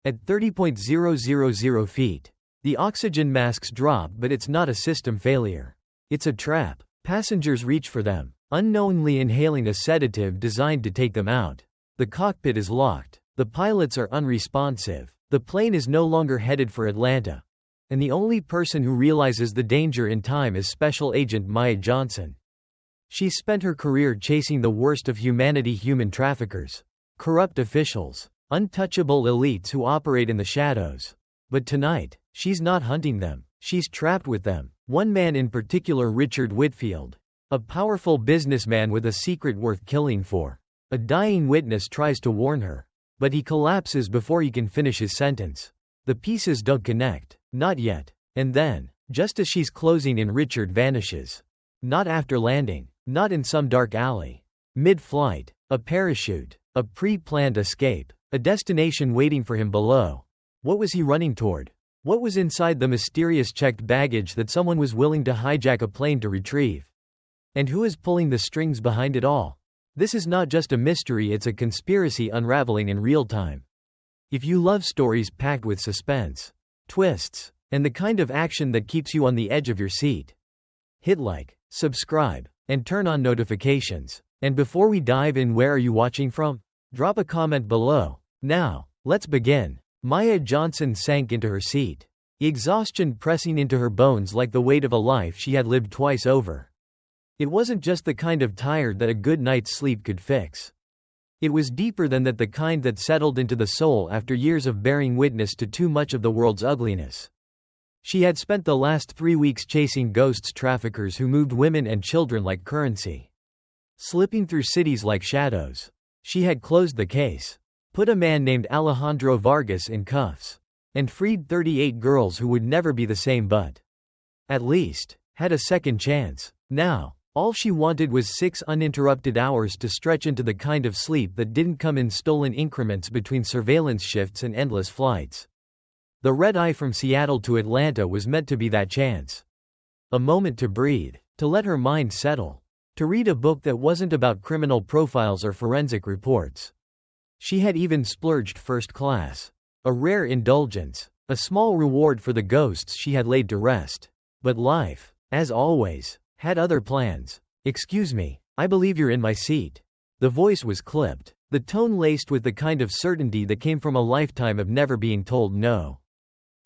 At 30,000 feet, the oxygen masks drop, but it's not a system failure. It's a trap. Passengers reach for them, unknowingly inhaling a sedative designed to take them out. The cockpit is locked. The pilots are unresponsive. The plane is no longer headed for Atlanta. And the only person who realizes the danger in time is Special Agent Maya Johnson. She's spent her career chasing the worst of humanity: human traffickers, corrupt officials, untouchable elites who operate in the shadows. But tonight, she's not hunting them. She's trapped with them. One man in particular, Richard Whitfield. A powerful businessman with a secret worth killing for. A dying witness tries to warn her, but he collapses before he can finish his sentence. The pieces don't connect. Not yet. And then, just as she's closing in, Richard vanishes. Not after landing. Not in some dark alley. Mid-flight. A parachute. A pre-planned escape. A destination waiting for him below. What was he running toward? What was inside the mysterious checked baggage that someone was willing to hijack a plane to retrieve? And who is pulling the strings behind it all? This is not just a mystery, it's a conspiracy unraveling in real time. If you love stories packed with suspense, twists, and the kind of action that keeps you on the edge of your seat, hit like, subscribe, and turn on notifications. And before we dive in, where are you watching from? Drop a comment below. Now, let's begin. Maya Johnson sank into her seat, exhaustion pressing into her bones like the weight of a life she had lived twice over. It wasn't just the kind of tired that a good night's sleep could fix. It was deeper than that, the kind that settled into the soul after years of bearing witness to too much of the world's ugliness. She had spent the last 3 weeks chasing ghosts, traffickers who moved women and children like currency, slipping through cities like shadows. She had closed the case, put a man named Alejandro Vargas in cuffs, and freed 38 girls who would never be the same, but at least had a second chance. Now, all she wanted was 6 uninterrupted hours to stretch into the kind of sleep that didn't come in stolen increments between surveillance shifts and endless flights. The red eye from Seattle to Atlanta was meant to be that chance. A moment to breathe, to let her mind settle, to read a book that wasn't about criminal profiles or forensic reports. She had even splurged first class. A rare indulgence, a small reward for the ghosts she had laid to rest. But life, as always, had other plans. "Excuse me, I believe you're in my seat." The voice was clipped, the tone laced with the kind of certainty that came from a lifetime of never being told no.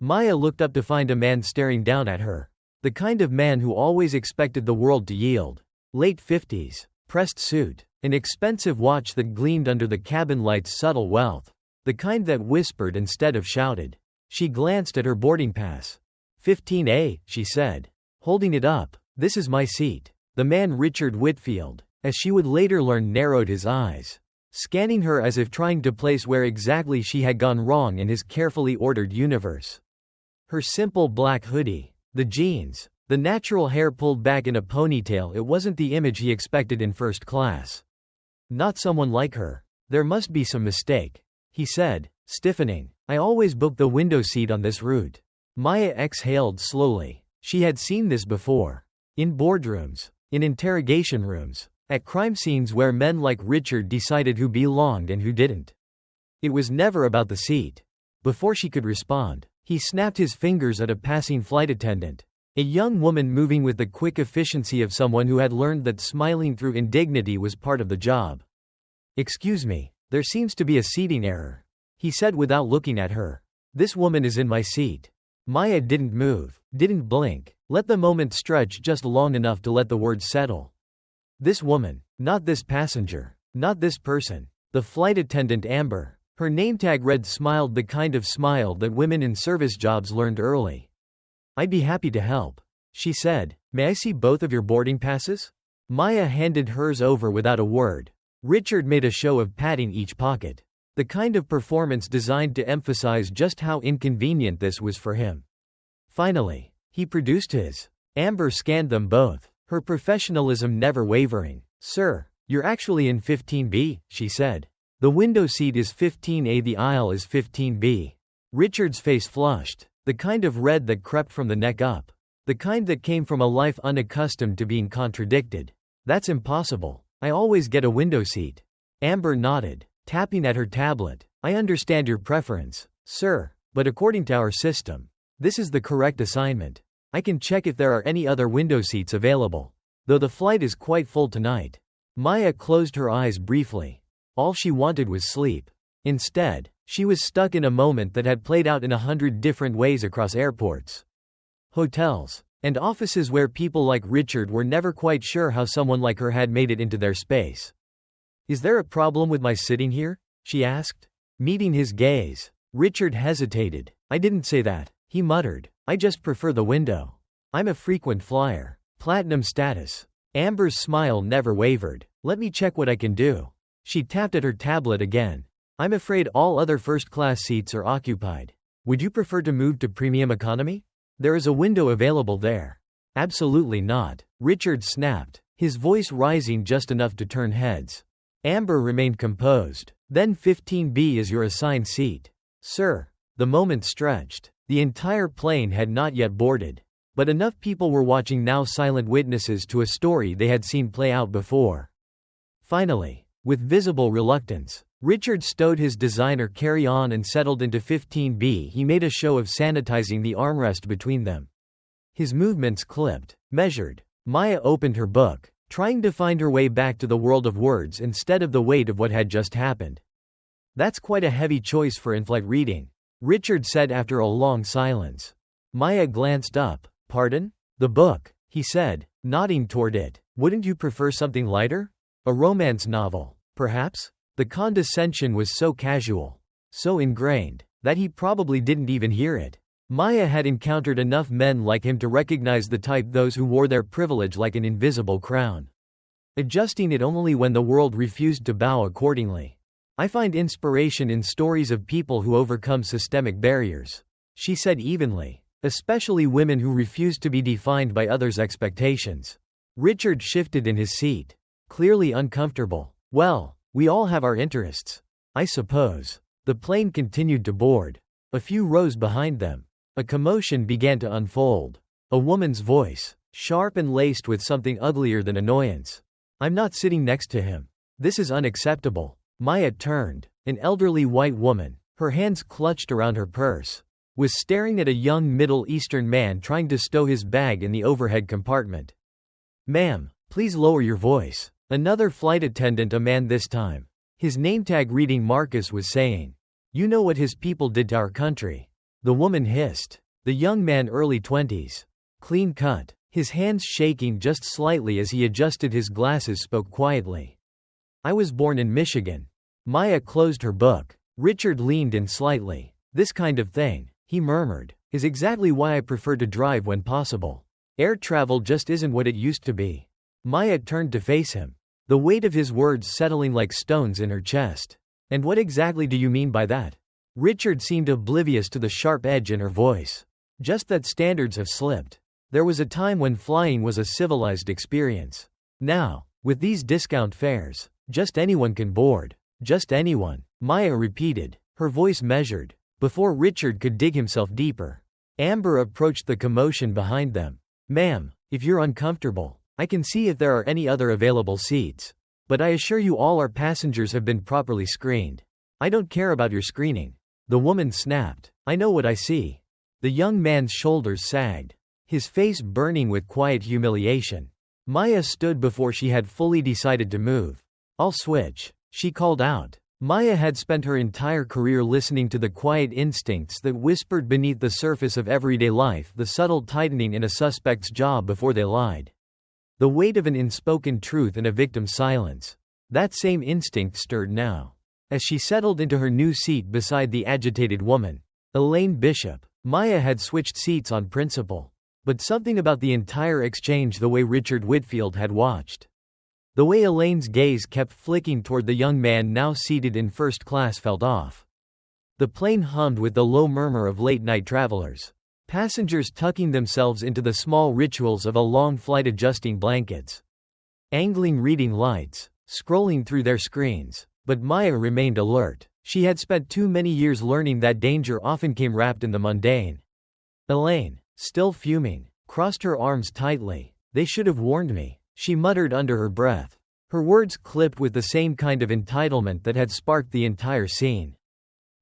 Maya looked up to find a man staring down at her. The kind of man who always expected the world to yield. Late 50s, pressed suit, an expensive watch that gleamed under the cabin light's subtle wealth. The kind that whispered instead of shouted. She glanced at her boarding pass. 15A, she said, holding it up. "This is my seat." The man, Richard Whitfield, as she would later learn, narrowed his eyes, scanning her as if trying to place where exactly she had gone wrong in his carefully ordered universe. Her simple black hoodie, the jeans, the natural hair pulled back in a ponytail, it wasn't the image he expected in first class. Not someone like her. "There must be some mistake," he said, stiffening. "I always book the window seat on this route." Maya exhaled slowly. She had seen this before. In boardrooms, in interrogation rooms, at crime scenes where men like Richard decided who belonged and who didn't. It was never about the seat. Before she could respond, he snapped his fingers at a passing flight attendant. A young woman moving with the quick efficiency of someone who had learned that smiling through indignity was part of the job. "Excuse me, there seems to be a seating error," he said without looking at her. "This woman is in my seat." Maya didn't move, didn't blink, let the moment stretch just long enough to let the words settle. This woman, not this passenger, not this person. The flight attendant, Amber. Her name tag read, smiled the kind of smile that women in service jobs learned early. "I'd be happy to help," she said. "May I see both of your boarding passes?" Maya handed hers over without a word. Richard made a show of patting each pocket. The kind of performance designed to emphasize just how inconvenient this was for him. Finally, he produced his. Amber scanned them both, her professionalism never wavering. "Sir, you're actually in 15B, she said. "The window seat is 15A, the aisle is 15B. Richard's face flushed, the kind of red that crept from the neck up. The kind that came from a life unaccustomed to being contradicted. "That's impossible. I always get a window seat." Amber nodded, tapping at her tablet. "I understand your preference. Sir, but according to our system, this is the correct assignment. I can check if there are any other window seats available, though the flight is quite full tonight. Maya closed her eyes briefly. All she wanted was sleep. Instead, she was stuck in a moment that had played out in 100 different ways across airports, hotels, and offices where people like Richard were never quite sure how someone like her had made it into their space. Is there a problem with my sitting here? She asked. Meeting his gaze, Richard hesitated. I didn't say that, he muttered. I just prefer the window. I'm a frequent flyer. Platinum status. Amber's smile never wavered. Let me check what I can do. She tapped at her tablet again. I'm afraid all other first-class seats are occupied. Would you prefer to move to premium economy? There is a window available there. Absolutely not, Richard snapped, his voice rising just enough to turn heads. Amber remained composed. Then 15B is your assigned seat. Sir. The moment stretched. The entire plane had not yet boarded, but enough people were watching now, silent witnesses to a story they had seen play out before. Finally, with visible reluctance, Richard stowed his designer carry-on and settled into 15B. He made a show of sanitizing the armrest between them. His movements clipped, measured. Maya opened her book, trying to find her way back to the world of words instead of the weight of what had just happened. That's quite a heavy choice for in-flight reading, Richard said after a long silence. Maya glanced up. Pardon? The book, he said, nodding toward it. Wouldn't you prefer something lighter? A romance novel, perhaps? The condescension was so casual, so ingrained, that he probably didn't even hear it. Maya had encountered enough men like him to recognize the type, those who wore their privilege like an invisible crown, adjusting it only when the world refused to bow accordingly. I find inspiration in stories of people who overcome systemic barriers, she said evenly, especially women who refuse to be defined by others' expectations. Richard shifted in his seat, clearly uncomfortable. Well, we all have our interests, I suppose. The plane continued to board. A few rows behind them, a commotion began to unfold. A woman's voice, sharp and laced with something uglier than annoyance. I'm not sitting next to him. This is unacceptable. Maya turned. An elderly white woman, her hands clutched around her purse, was staring at a young Middle Eastern man trying to stow his bag in the overhead compartment. Ma'am, please lower your voice. Another flight attendant, a man this time, his nametag reading Marcus, was saying. You know what his people did to our country. The woman hissed. The young man, early 20s, clean cut, his hands shaking just slightly as he adjusted his glasses, spoke quietly. I was born in Michigan. Maya closed her book. Richard leaned in slightly. This kind of thing, he murmured, is exactly why I prefer to drive when possible. Air travel just isn't what it used to be. Maya turned to face him, the weight of his words settling like stones in her chest. And what exactly do you mean by that? Richard seemed oblivious to the sharp edge in her voice. Just that standards have slipped. There was a time when flying was a civilized experience. Now, with these discount fares, just anyone can board. Just anyone, Maya repeated, her voice measured, before Richard could dig himself deeper. Amber approached the commotion behind them. Ma'am, if you're uncomfortable, I can see if there are any other available seats. But I assure you all our passengers have been properly screened. I don't care about your screening. The woman snapped. I know what I see. The young man's shoulders sagged, his face burning with quiet humiliation. Maya stood before she had fully decided to move. I'll switch, she called out. Maya had spent her entire career listening to the quiet instincts that whispered beneath the surface of everyday life, the subtle tightening in a suspect's jaw before they lied. The weight of an unspoken truth in a victim's silence. That same instinct stirred now. As she settled into her new seat beside the agitated woman, Elaine Bishop, Maya had switched seats on principle. But something about the entire exchange, the way Richard Whitfield had watched, the way Elaine's gaze kept flicking toward the young man now seated in first class, felt off. The plane hummed with the low murmur of late-night travelers. Passengers tucking themselves into the small rituals of a long flight, adjusting blankets, angling reading lights, scrolling through their screens. But Maya remained alert. She had spent too many years learning that danger often came wrapped in the mundane. Elaine, still fuming, crossed her arms tightly. They should have warned me, she muttered under her breath. Her words clipped with the same kind of entitlement that had sparked the entire scene.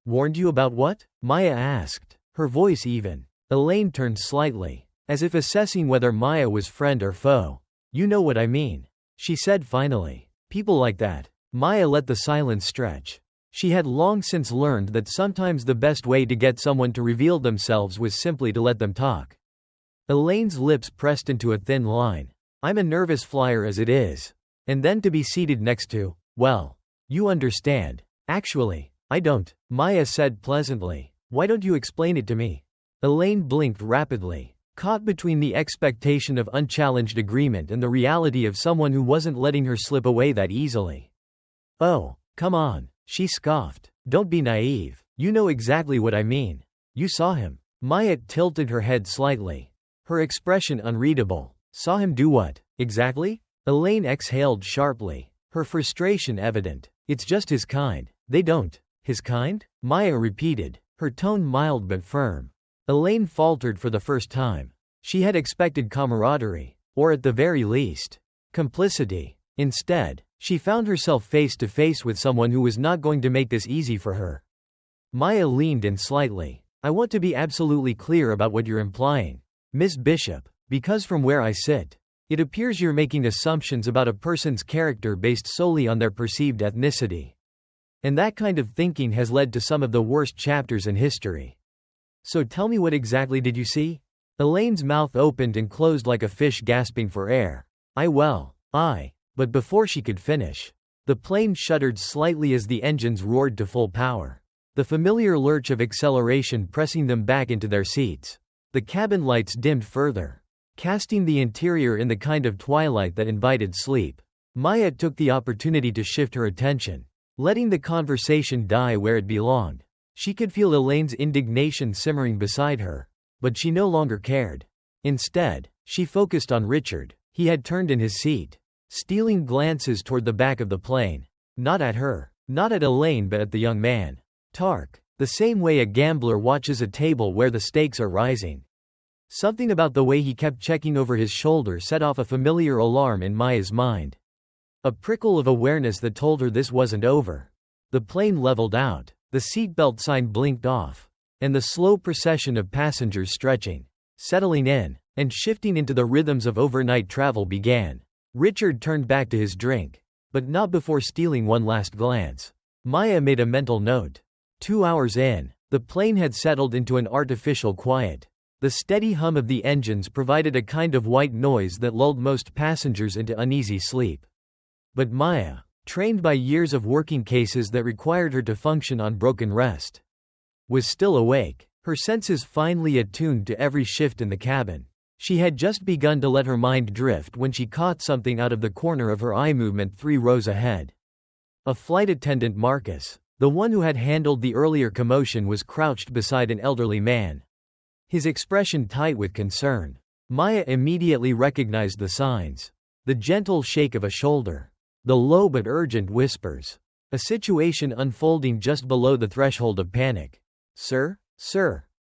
Warned you about what? Maya asked, her voice even. Elaine turned slightly, as if assessing whether Maya was friend or foe. You know what I mean, she said finally. People like that. Maya let the silence stretch. She had long since learned that sometimes the best way to get someone to reveal themselves was simply to let them talk. Elaine's lips pressed into a thin line. I'm a nervous flyer as it is. And then to be seated next to, well, you understand. Actually, I don't, Maya said pleasantly. Why don't you explain it to me? Elaine blinked rapidly, caught between the expectation of unchallenged agreement and the reality of someone who wasn't letting her slip away that easily. Oh, come on, she scoffed. Don't be naive. You know exactly what I mean. You saw him. Maya tilted her head slightly, her expression unreadable. Saw him do what, exactly? Elaine exhaled sharply, her frustration evident. It's just his kind. They don't. His kind? Maya repeated, her tone mild but firm. Elaine faltered for the first time. She had expected camaraderie, or at the very least, complicity. Instead, she found herself face to face with someone who was not going to make this easy for her. Maya leaned in slightly. I want to be absolutely clear about what you're implying, Miss Bishop, because from where I sit, it appears you're making assumptions about a person's character based solely on their perceived ethnicity. And that kind of thinking has led to some of the worst chapters in history. So tell me, what exactly did you see? Elaine's mouth opened and closed like a fish gasping for air. But before she could finish, the plane shuddered slightly as the engines roared to full power, the familiar lurch of acceleration pressing them back into their seats. The cabin lights dimmed further, casting the interior in the kind of twilight that invited sleep. Maya took the opportunity to shift her attention, letting the conversation die where it belonged. She could feel Elaine's indignation simmering beside her, but she no longer cared. Instead, she focused on Richard. He had turned in his seat, stealing glances toward the back of the plane. Not at her, not at Elaine, but at the young man, Tark, the same way a gambler watches a table where the stakes are rising. Something about the way he kept checking over his shoulder set off a familiar alarm in Maya's mind. A prickle of awareness that told her this wasn't over. The plane leveled out, the seatbelt sign blinked off, and the slow procession of passengers stretching, settling in, and shifting into the rhythms of overnight travel began. Richard turned back to his drink, but not before stealing one last glance. Maya made a mental note. 2 hours in, the plane had settled into an artificial quiet. The steady hum of the engines provided a kind of white noise that lulled most passengers into uneasy sleep. But Maya, trained by years of working cases that required her to function on broken rest, was still awake, her senses finely attuned to every shift in the cabin. She had just begun to let her mind drift when she caught something out of the corner of her eye, movement 3 rows ahead. A flight attendant, Marcus, the one who had handled the earlier commotion, was crouched beside an elderly man, his expression tight with concern. Maya immediately recognized the signs. The gentle shake of a shoulder, the low but urgent whispers, a situation unfolding just below the threshold of panic. Sir,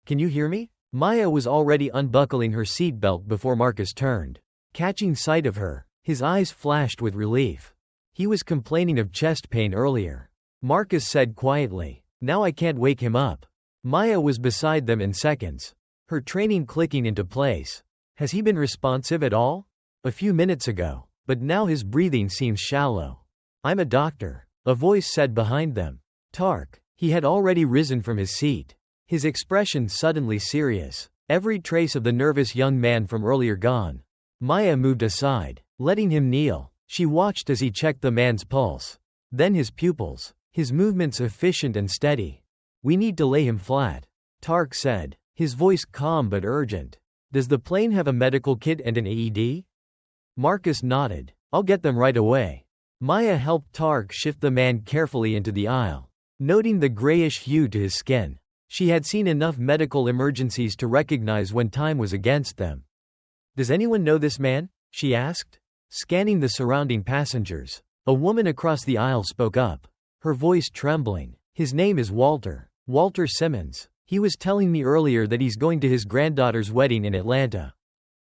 can you hear me? Maya was already unbuckling her seatbelt before Marcus turned. Catching sight of her, his eyes flashed with relief. He was complaining of chest pain earlier, Marcus said quietly. Now I can't wake him up. Maya was beside them in seconds, her training clicking into place. Has he been responsive at all? A few minutes ago, but now his breathing seems shallow. I'm a doctor, a voice said behind them. Tark. He had already risen from his seat, his expression suddenly serious, every trace of the nervous young man from earlier gone. Maya moved aside, letting him kneel. She watched as he checked the man's pulse, then his pupils, his movements efficient and steady. We need to lay him flat, Tark said, his voice calm but urgent. Does the plane have a medical kit and an AED? Marcus nodded. I'll get them right away. Maya helped Tark shift the man carefully into the aisle, noting the grayish hue to his skin. She had seen enough medical emergencies to recognize when time was against them. Does anyone know this man? She asked, scanning the surrounding passengers. A woman across the aisle spoke up, her voice trembling. His name is Walter Simmons. He was telling me earlier that he's going to his granddaughter's wedding in Atlanta.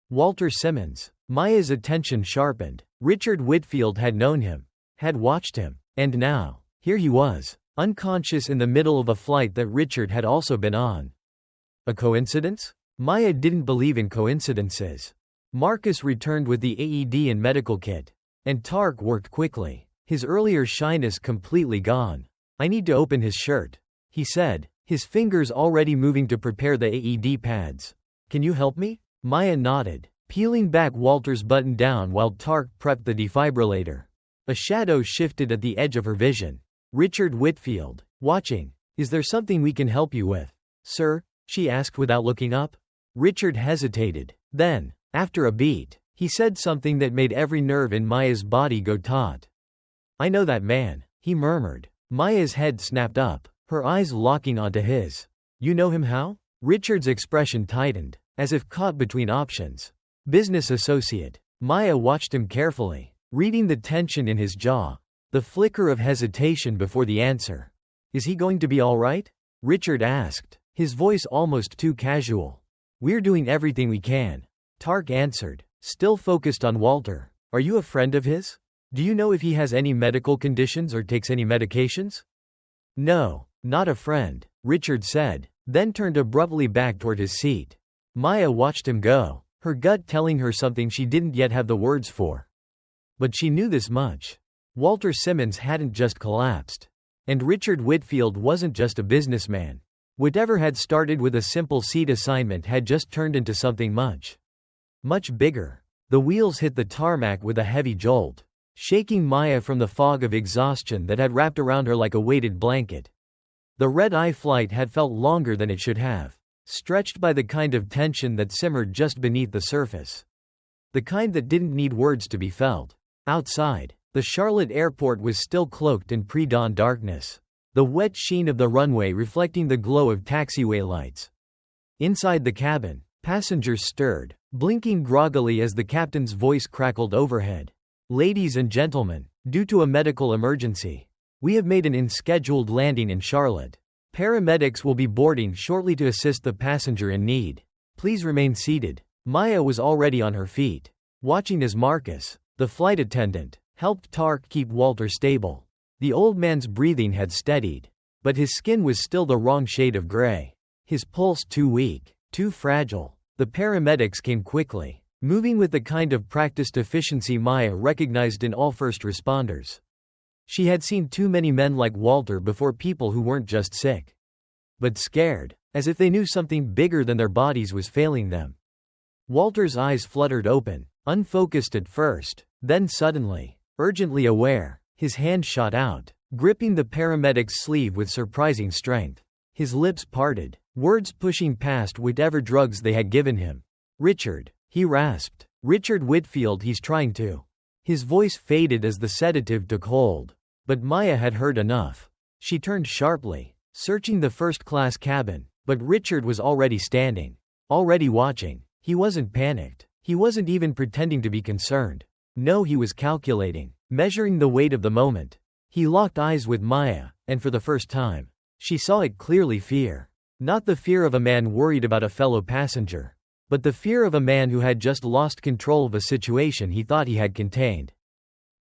Walter Simmons. Maya's attention sharpened. Richard Whitfield had known him, had watched him, and now, here he was, unconscious in the middle of a flight that Richard had also been on. A coincidence? Maya didn't believe in coincidences. Marcus returned with the AED and medical kit. And Tark worked quickly, his earlier shyness completely gone. "I need to open his shirt," he said, his fingers already moving to prepare the AED pads. "Can you help me?" Maya nodded, peeling back Walter's button down while Tark prepped the defibrillator. A shadow shifted at the edge of her vision. Richard Whitfield, watching. "Is there something we can help you with, sir?" she asked without looking up. Richard hesitated. Then, after a beat, he said something that made every nerve in Maya's body go taut. "I know that man," he murmured. Maya's head snapped up, her eyes locking onto his. "You know him how?" Richard's expression tightened, as if caught between options. "Business associate." Maya watched him carefully, reading the tension in his jaw, the flicker of hesitation before the answer. "Is he going to be all right?" Richard asked, his voice almost too casual. "We're doing everything we can," Tark answered, still focused on Walter. "Are you a friend of his? Do you know if he has any medical conditions or takes any medications?" "No, not a friend," Richard said, then turned abruptly back toward his seat. Maya watched him go, her gut telling her something she didn't yet have the words for. But she knew this much. Walter Simmons hadn't just collapsed. And Richard Whitfield wasn't just a businessman. Whatever had started with a simple seat assignment had just turned into something much bigger. The wheels hit the tarmac with a heavy jolt, shaking Maya from the fog of exhaustion that had wrapped around her like a weighted blanket. The red-eye flight had felt longer than it should have, stretched by the kind of tension that simmered just beneath the surface. The kind that didn't need words to be felt. Outside, the Charlotte airport was still cloaked in pre-dawn darkness, the wet sheen of the runway reflecting the glow of taxiway lights. Inside the cabin, passengers stirred, blinking groggily as the captain's voice crackled overhead. "Ladies and gentlemen, due to a medical emergency, we have made an unscheduled landing in Charlotte. Paramedics will be boarding shortly to assist the passenger in need. Please remain seated." Maya was already on her feet, watching as Marcus, the flight attendant, helped Tark keep Walter stable. The old man's breathing had steadied, but his skin was still the wrong shade of gray. His pulse too weak, too fragile. The paramedics came quickly, moving with the kind of practiced efficiency Maya recognized in all first responders. She had seen too many men like Walter before, people who weren't just sick, but scared, as if they knew something bigger than their bodies was failing them. Walter's eyes fluttered open, unfocused at first, then suddenly, urgently aware, his hand shot out, gripping the paramedic's sleeve with surprising strength. His lips parted, words pushing past whatever drugs they had given him. "Richard," he rasped. "Richard Whitfield, he's trying to." His voice faded as the sedative took hold. But Maya had heard enough. She turned sharply, searching the first-class cabin, but Richard was already standing, already watching. He wasn't panicked. He wasn't even pretending to be concerned. No, he was calculating, measuring the weight of the moment. He locked eyes with Maya, and for the first time, she saw it clearly: fear. Not the fear of a man worried about a fellow passenger, but the fear of a man who had just lost control of a situation he thought he had contained.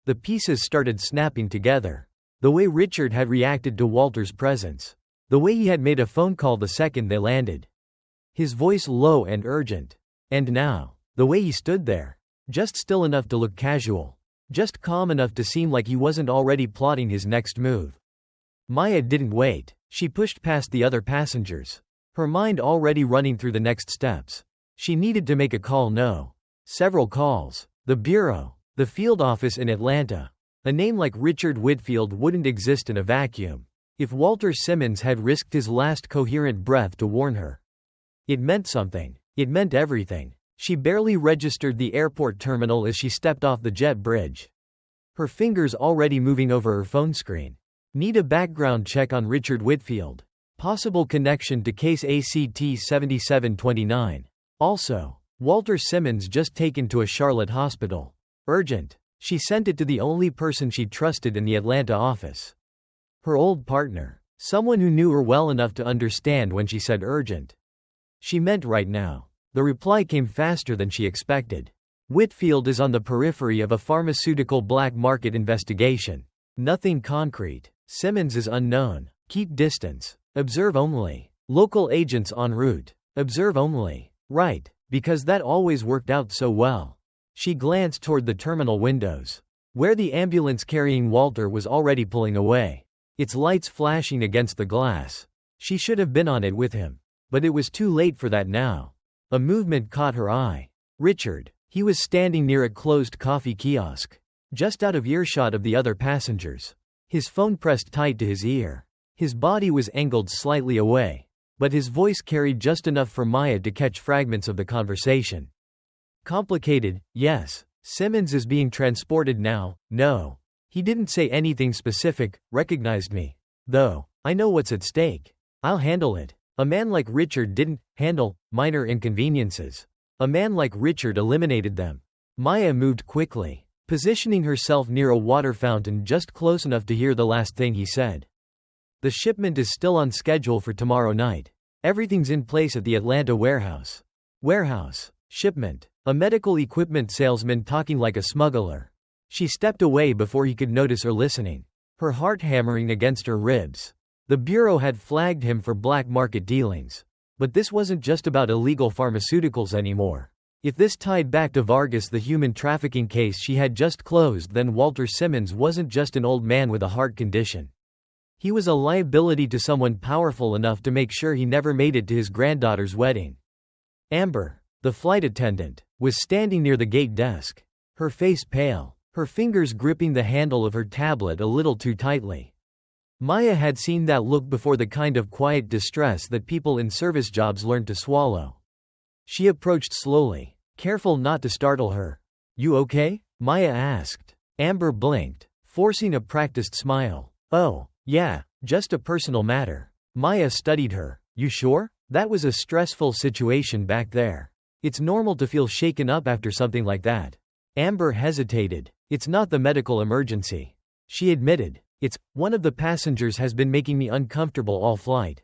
The pieces started snapping together. The way Richard had reacted to Walter's presence. The way he had made a phone call the second they landed. His voice low and urgent. And now, the way he stood there, just still enough to look casual, just calm enough to seem like he wasn't already plotting his next move. Maya didn't wait. She pushed past the other passengers, her mind already running through the next steps. She needed to make a call. No. Several calls. The bureau. The field office in Atlanta. A name like Richard Whitfield wouldn't exist in a vacuum. If Walter Simmons had risked his last coherent breath to warn her, it meant something. It meant everything. She barely registered the airport terminal as she stepped off the jet bridge, her fingers already moving over her phone screen. Need a background check on Richard Whitfield. Possible connection to case ACT 7729. Also, Walter Simmons just taken to a Charlotte hospital. Urgent. She sent it to the only person she trusted in the Atlanta office. Her old partner. Someone who knew her well enough to understand when she said urgent. She meant right now. The reply came faster than she expected. Whitfield is on the periphery of a pharmaceutical black market investigation. Nothing concrete. Simmons is unknown. Keep distance. Observe only. Local agents en route. Observe only. Right, because that always worked out so well. She glanced toward the terminal windows, where the ambulance carrying Walter was already pulling away, its lights flashing against the glass. She should have been on it with him, but it was too late for that now. A movement caught her eye. Richard. He was standing near a closed coffee kiosk, just out of earshot of the other passengers. His phone pressed tight to his ear. His body was angled slightly away, but his voice carried just enough for Maya to catch fragments of the conversation. Complicated, yes. Simmons is being transported now, no. He didn't say anything specific, recognized me. Though, I know what's at stake. I'll handle it. A man like Richard didn't handle minor inconveniences. A man like Richard eliminated them. Maya moved quickly, positioning herself near a water fountain just close enough to hear the last thing he said. The shipment is still on schedule for tomorrow night. Everything's in place at the Atlanta warehouse. Warehouse. Shipment. A medical equipment salesman talking like a smuggler. She stepped away before he could notice her listening, her heart hammering against her ribs. The bureau had flagged him for black market dealings. But this wasn't just about illegal pharmaceuticals anymore. If this tied back to Vargas, the human trafficking case she had just closed, then Walter Simmons wasn't just an old man with a heart condition. He was a liability to someone powerful enough to make sure he never made it to his granddaughter's wedding. Amber, the flight attendant, was standing near the gate desk, her face pale, her fingers gripping the handle of her tablet a little too tightly. Maya had seen that look before, the kind of quiet distress that people in service jobs learn to swallow. She approached slowly, careful not to startle her. "You okay?" Maya asked. Amber blinked, forcing a practiced smile. "Oh, yeah, just a personal matter." Maya studied her. "You sure? That was a stressful situation back there. It's normal to feel shaken up after something like that." Amber hesitated. "It's not the medical emergency," she admitted. "It's, one of the passengers has been making me uncomfortable all flight."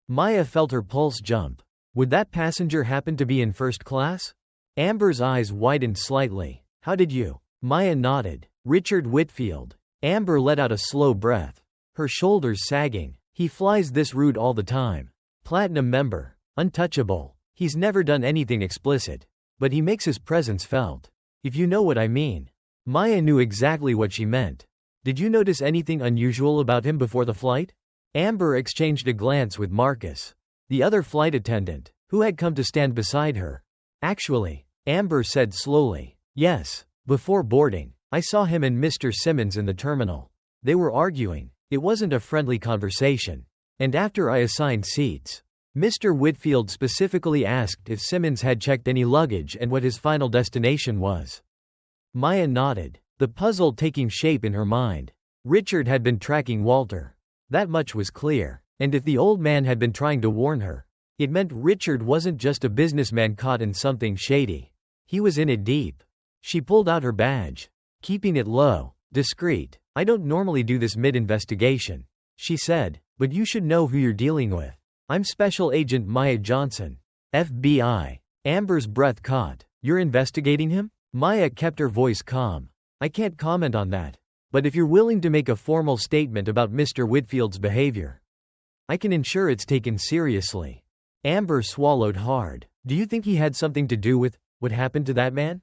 Maya felt her pulse jump. Would that passenger happen to be in first class? Amber's eyes widened slightly. "How did you?" Maya nodded. "Richard Whitfield." Amber let out a slow breath, her shoulders sagging. "He flies this route all the time. Platinum member. Untouchable. He's never done anything explicit. But he makes his presence felt. If you know what I mean." Maya knew exactly what she meant. "Did you notice anything unusual about him before the flight?" Amber exchanged a glance with Marcus, the other flight attendant, who had come to stand beside her. "Actually," Amber said slowly, "yes. Before boarding, I saw him and Mr. Simmons in the terminal. They were arguing. It wasn't a friendly conversation. And after I assigned seats, Mr. Whitfield specifically asked if Simmons had checked any luggage and what his final destination was." Maya nodded, the puzzle taking shape in her mind. Richard had been tracking Walter. That much was clear. And if the old man had been trying to warn her, it meant Richard wasn't just a businessman caught in something shady. He was in it deep. She pulled out her badge, keeping it low, discreet. "I don't normally do this mid-investigation," she said, "but you should know who you're dealing with. I'm Special Agent Maya Johnson, FBI." Amber's breath caught. "You're investigating him?" Maya kept her voice calm. "I can't comment on that. But if you're willing to make a formal statement about Mr. Whitfield's behavior, I can ensure it's taken seriously." Amber swallowed hard. "Do you think he had something to do with what happened to that man?"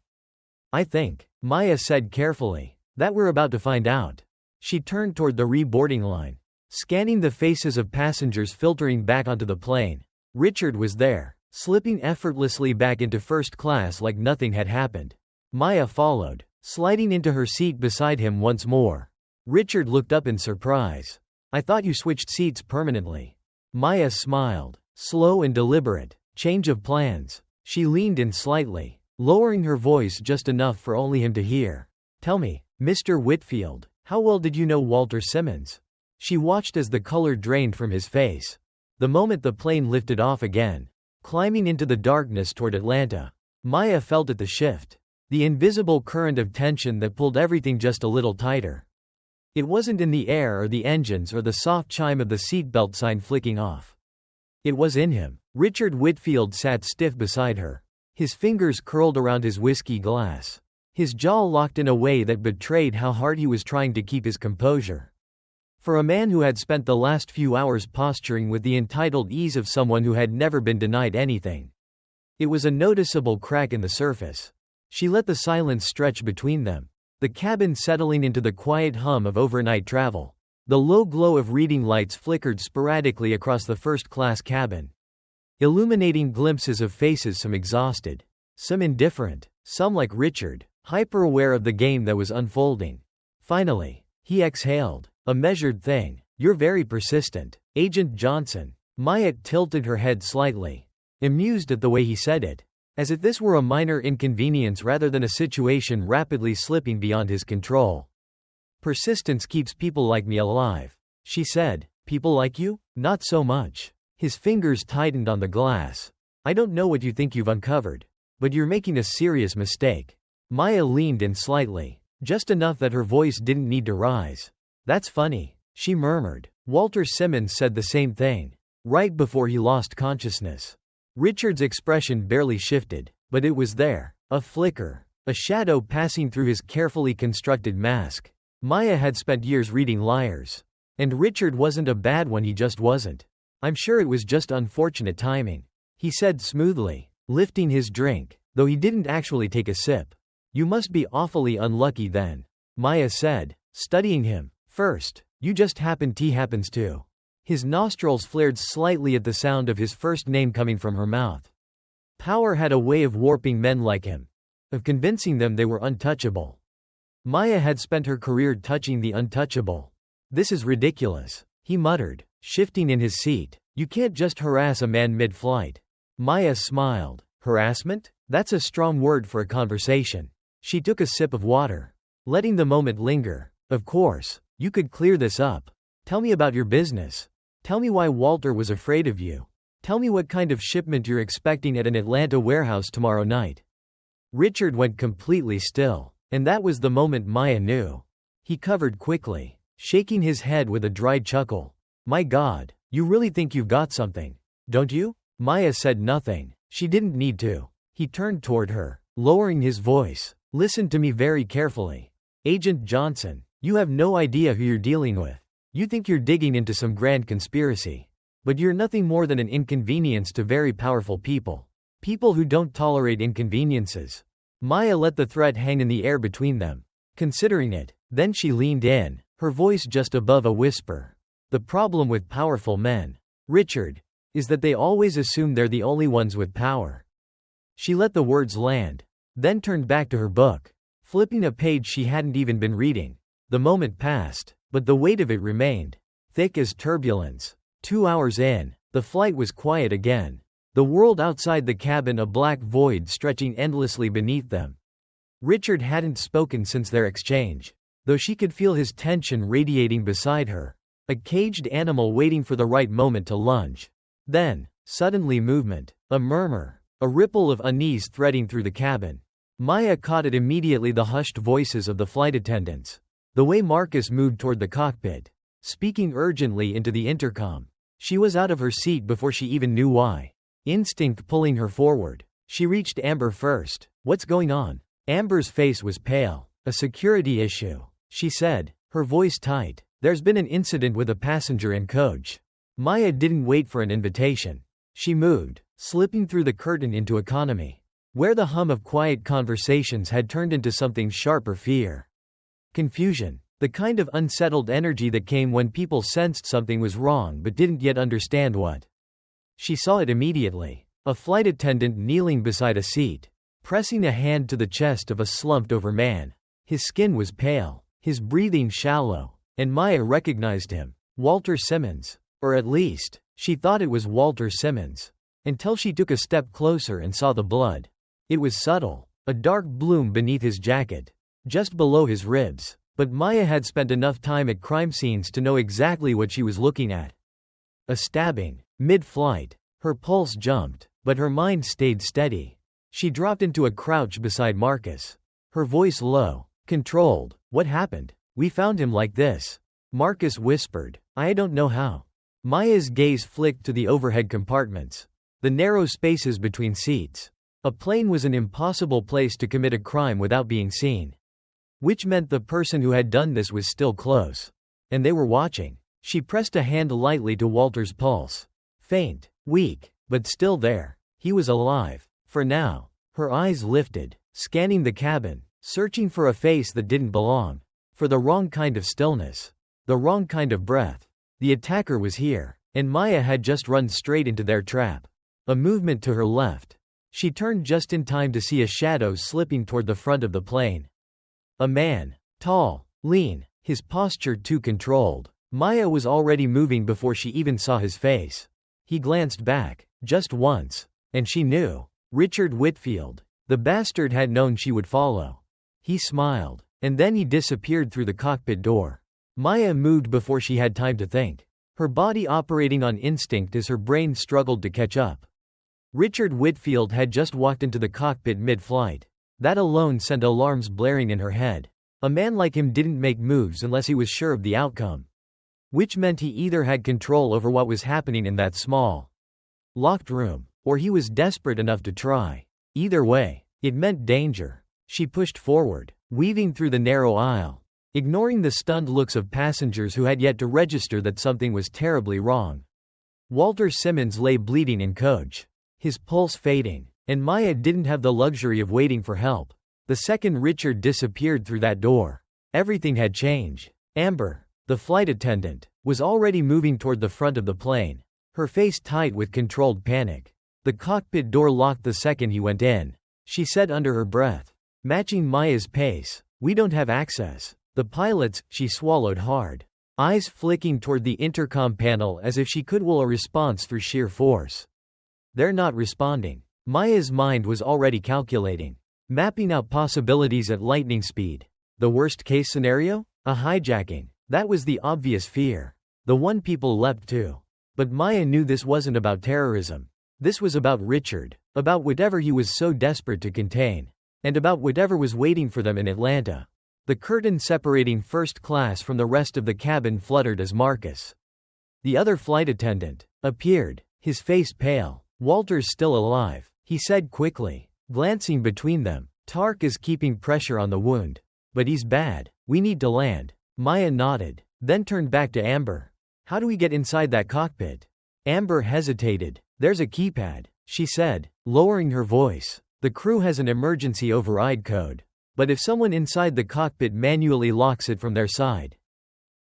"I think," Maya said carefully, "that we're about to find out." She turned toward the reboarding line, scanning the faces of passengers filtering back onto the plane. Richard was there, slipping effortlessly back into first class like nothing had happened. Maya followed, sliding into her seat beside him once more. Richard looked up in surprise. "I thought you switched seats permanently." Maya smiled, slow and deliberate. "Change of plans." She leaned in slightly, lowering her voice just enough for only him to hear. "Tell me, Mr. Whitfield, how well did you know Walter Simmons?" She watched as the color drained from his face. The moment the plane lifted off again, climbing into the darkness toward Atlanta, Maya felt it, the shift. The invisible current of tension that pulled everything just a little tighter. It wasn't in the air or the engines or the soft chime of the seatbelt sign flicking off. It was in him. Richard Whitfield sat stiff beside her, his fingers curled around his whiskey glass, his jaw locked in a way that betrayed how hard he was trying to keep his composure. For a man who had spent the last few hours posturing with the entitled ease of someone who had never been denied anything. It was a noticeable crack in the surface. She let the silence stretch between them, the cabin settling into the quiet hum of overnight travel. The low glow of reading lights flickered sporadically across the first-class cabin, illuminating glimpses of faces, some exhausted, some indifferent, some like Richard, hyper-aware of the game that was unfolding. Finally, he exhaled, a measured thing. "You're very persistent, Agent Johnson." Maya tilted her head slightly, amused at the way he said it, as if this were a minor inconvenience rather than a situation rapidly slipping beyond his control. "Persistence keeps people like me alive," she said. "People like you? Not so much." His fingers tightened on the glass. "I don't know what you think you've uncovered, but you're making a serious mistake." Maya leaned in slightly, just enough that her voice didn't need to rise. "That's funny," she murmured. "Walter Simmons said the same thing, right before he lost consciousness." Richard's expression barely shifted, but it was there, a flicker, a shadow passing through his carefully constructed mask. Maya had spent years reading liars. And Richard wasn't a bad one, he just wasn't. "I'm sure it was just unfortunate timing," he said smoothly, lifting his drink, though he didn't actually take a sip. "You must be awfully unlucky then," Maya said, studying him. "First, you just happens to." His nostrils flared slightly at the sound of his first name coming from her mouth. Power had a way of warping men like him, of convincing them they were untouchable. Maya had spent her career touching the untouchable. "This is ridiculous," he muttered, shifting in his seat. "You can't just harass a man mid-flight." Maya smiled. "Harassment? That's a strong word for a conversation." She took a sip of water, letting the moment linger. "Of course, you could clear this up. Tell me about your business. Tell me why Walter was afraid of you. Tell me what kind of shipment you're expecting at an Atlanta warehouse tomorrow night." Richard went completely still, and that was the moment Maya knew. He covered quickly, shaking his head with a dry chuckle. "My God, you really think you've got something, don't you?" Maya said nothing. She didn't need to. He turned toward her, lowering his voice. "Listen to me very carefully. Agent Johnson, you have no idea who you're dealing with. You think you're digging into some grand conspiracy. But you're nothing more than an inconvenience to very powerful people. People who don't tolerate inconveniences." Maya let the threat hang in the air between them, considering it. Then she leaned in, her voice just above a whisper. "The problem with powerful men, Richard, is that they always assume they're the only ones with power." She let the words land, then turned back to her book, flipping a page she hadn't even been reading. The moment passed, but the weight of it remained, thick as turbulence. 2 hours in, the flight was quiet again. The world outside the cabin a black void stretching endlessly beneath them. Richard hadn't spoken since their exchange, though she could feel his tension radiating beside her, a caged animal waiting for the right moment to lunge. Then, suddenly movement, a murmur, a ripple of unease threading through the cabin. Maya caught it immediately, the hushed voices of the flight attendants. The way Marcus moved toward the cockpit, speaking urgently into the intercom. She was out of her seat before she even knew why. Instinct pulling her forward. She reached Amber first. "What's going on?" Amber's face was pale. "A security issue," she said, her voice tight. "There's been an incident with a passenger and coach." Maya didn't wait for an invitation. She moved, slipping through the curtain into economy, where the hum of quiet conversations had turned into something sharper: fear. Confusion. The kind of unsettled energy that came when people sensed something was wrong but didn't yet understand what. She saw it immediately. A flight attendant kneeling beside a seat, pressing a hand to the chest of a slumped-over man. His skin was pale, his breathing shallow, and Maya recognized him. Walter Simmons. Or at least, she thought it was Walter Simmons, until she took a step closer and saw the blood. It was subtle, a dark bloom beneath his jacket, just below his ribs. But Maya had spent enough time at crime scenes to know exactly what she was looking at. A stabbing. Mid-flight. Her pulse jumped, but her mind stayed steady. She dropped into a crouch beside Marcus, her voice low, controlled. "What happened?" "We found him like this," Marcus whispered. "I don't know how." Maya's gaze flicked to the overhead compartments, the narrow spaces between seats. A plane was an impossible place to commit a crime without being seen. Which meant the person who had done this was still close. And they were watching. She pressed a hand lightly to Walter's pulse. Faint, weak, but still there. He was alive. For now. Her eyes lifted, scanning the cabin, searching for a face that didn't belong. For the wrong kind of stillness. The wrong kind of breath. The attacker was here, and Maya had just run straight into their trap. A movement to her left. She turned just in time to see a shadow slipping toward the front of the plane. A man. Tall, lean, his posture too controlled. Maya was already moving before she even saw his face. He glanced back, just once, and she knew. Richard Whitfield. The bastard had known she would follow. He smiled, and then he disappeared through the cockpit door. Maya moved before she had time to think, her body operating on instinct as her brain struggled to catch up. Richard Whitfield had just walked into the cockpit mid-flight. That alone sent alarms blaring in her head. A man like him didn't make moves unless he was sure of the outcome. Which meant he either had control over what was happening in that small, locked room, or he was desperate enough to try. Either way, it meant danger. She pushed forward, weaving through the narrow aisle, ignoring the stunned looks of passengers who had yet to register that something was terribly wrong. Walter Simmons lay bleeding in coach, his pulse fading, and Maya didn't have the luxury of waiting for help. The second Richard disappeared through that door, everything had changed. Amber, the flight attendant, was already moving toward the front of the plane, her face tight with controlled panic. The cockpit door locked the second he went in. She said under her breath, matching Maya's pace, "We don't have access." The pilots, she swallowed hard, eyes flicking toward the intercom panel as if she could will a response through sheer force. They're not responding. Maya's mind was already calculating, mapping out possibilities at lightning speed. The worst-case scenario? A hijacking. That was the obvious fear. The one people leapt to. But Maya knew this wasn't about terrorism. This was about Richard, about whatever he was so desperate to contain, and about whatever was waiting for them in Atlanta. The curtain separating first class from the rest of the cabin fluttered as Marcus, the other flight attendant, appeared, his face pale. "Walter's still alive," he said quickly, glancing between them. "Tark is keeping pressure on the wound. But he's bad. We need to land." Maya nodded, then turned back to Amber. "How do we get inside that cockpit?" Amber hesitated. "There's a keypad," she said, lowering her voice. "The crew has an emergency override code. But if someone inside the cockpit manually locks it from their side,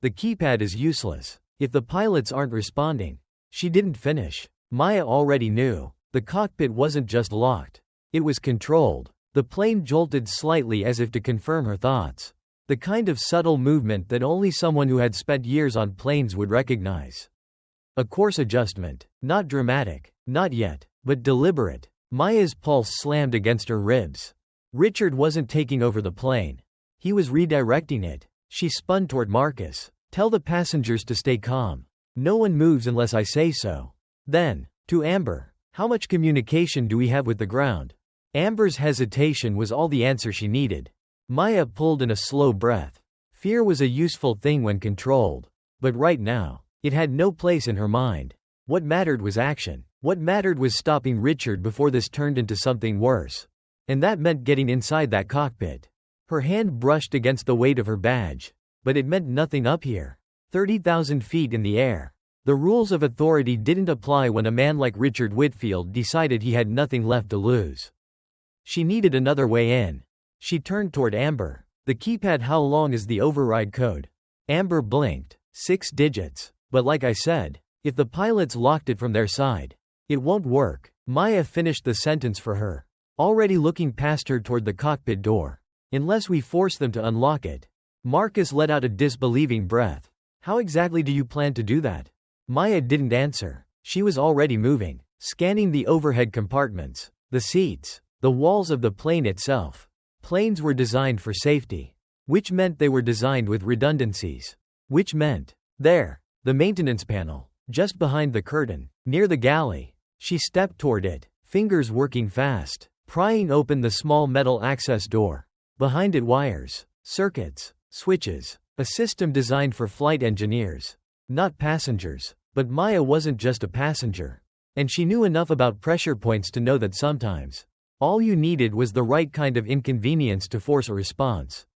the keypad is useless. If the pilots aren't responding." She didn't finish. Maya already knew. The cockpit wasn't just locked. It was controlled. The plane jolted slightly as if to confirm her thoughts. The kind of subtle movement that only someone who had spent years on planes would recognize. A course adjustment. Not dramatic. Not yet. But deliberate. Maya's pulse slammed against her ribs. Richard wasn't taking over the plane. He was redirecting it. She spun toward Marcus. "Tell the passengers to stay calm. No one moves unless I say so." Then, to Amber, "How much communication do we have with the ground?" Amber's hesitation was all the answer she needed. Maya pulled in a slow breath. Fear was a useful thing when controlled. But right now, it had no place in her mind. What mattered was action. What mattered was stopping Richard before this turned into something worse. And that meant getting inside that cockpit. Her hand brushed against the weight of her badge. But it meant nothing up here. 30,000 feet in the air. The rules of authority didn't apply when a man like Richard Whitfield decided he had nothing left to lose. She needed another way in. She turned toward Amber. "The keypad, how long is the override code?" Amber blinked. 6 digits. "But like I said, if the pilots locked it from their side, it won't work." Maya finished the sentence for her, already looking past her toward the cockpit door. "Unless we force them to unlock it." Marcus let out a disbelieving breath. "How exactly do you plan to do that?" Maya didn't answer. She was already moving, scanning the overhead compartments, the seats, the walls of the plane itself. Planes were designed for safety, which meant they were designed with redundancies, which meant, there, the maintenance panel, just behind the curtain, near the galley. She stepped toward it, fingers working fast, prying open the small metal access door. Behind it, wires, circuits, switches, a system designed for flight engineers, not passengers. But Maya wasn't just a passenger. And she knew enough about pressure points to know that sometimes, all you needed was the right kind of inconvenience to force a response.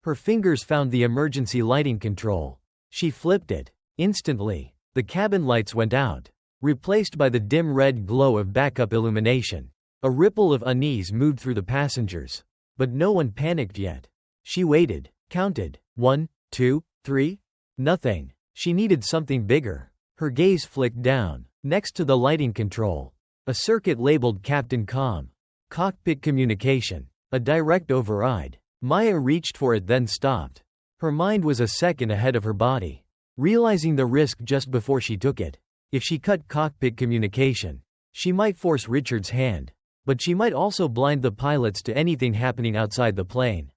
Her fingers found the emergency lighting control. She flipped it. Instantly, the cabin lights went out, replaced by the dim red glow of backup illumination. A ripple of unease moved through the passengers. But no one panicked yet. She waited, counted. 1, 2, 3. Nothing. She needed something bigger. Her gaze flicked down, next to the lighting control. A circuit labeled Captain Comm. Cockpit communication. A direct override. Maya reached for it then stopped. Her mind was a second ahead of her body, realizing the risk just before she took it. If she cut cockpit communication, she might force Richard's hand, but she might also blind the pilots to anything happening outside the plane.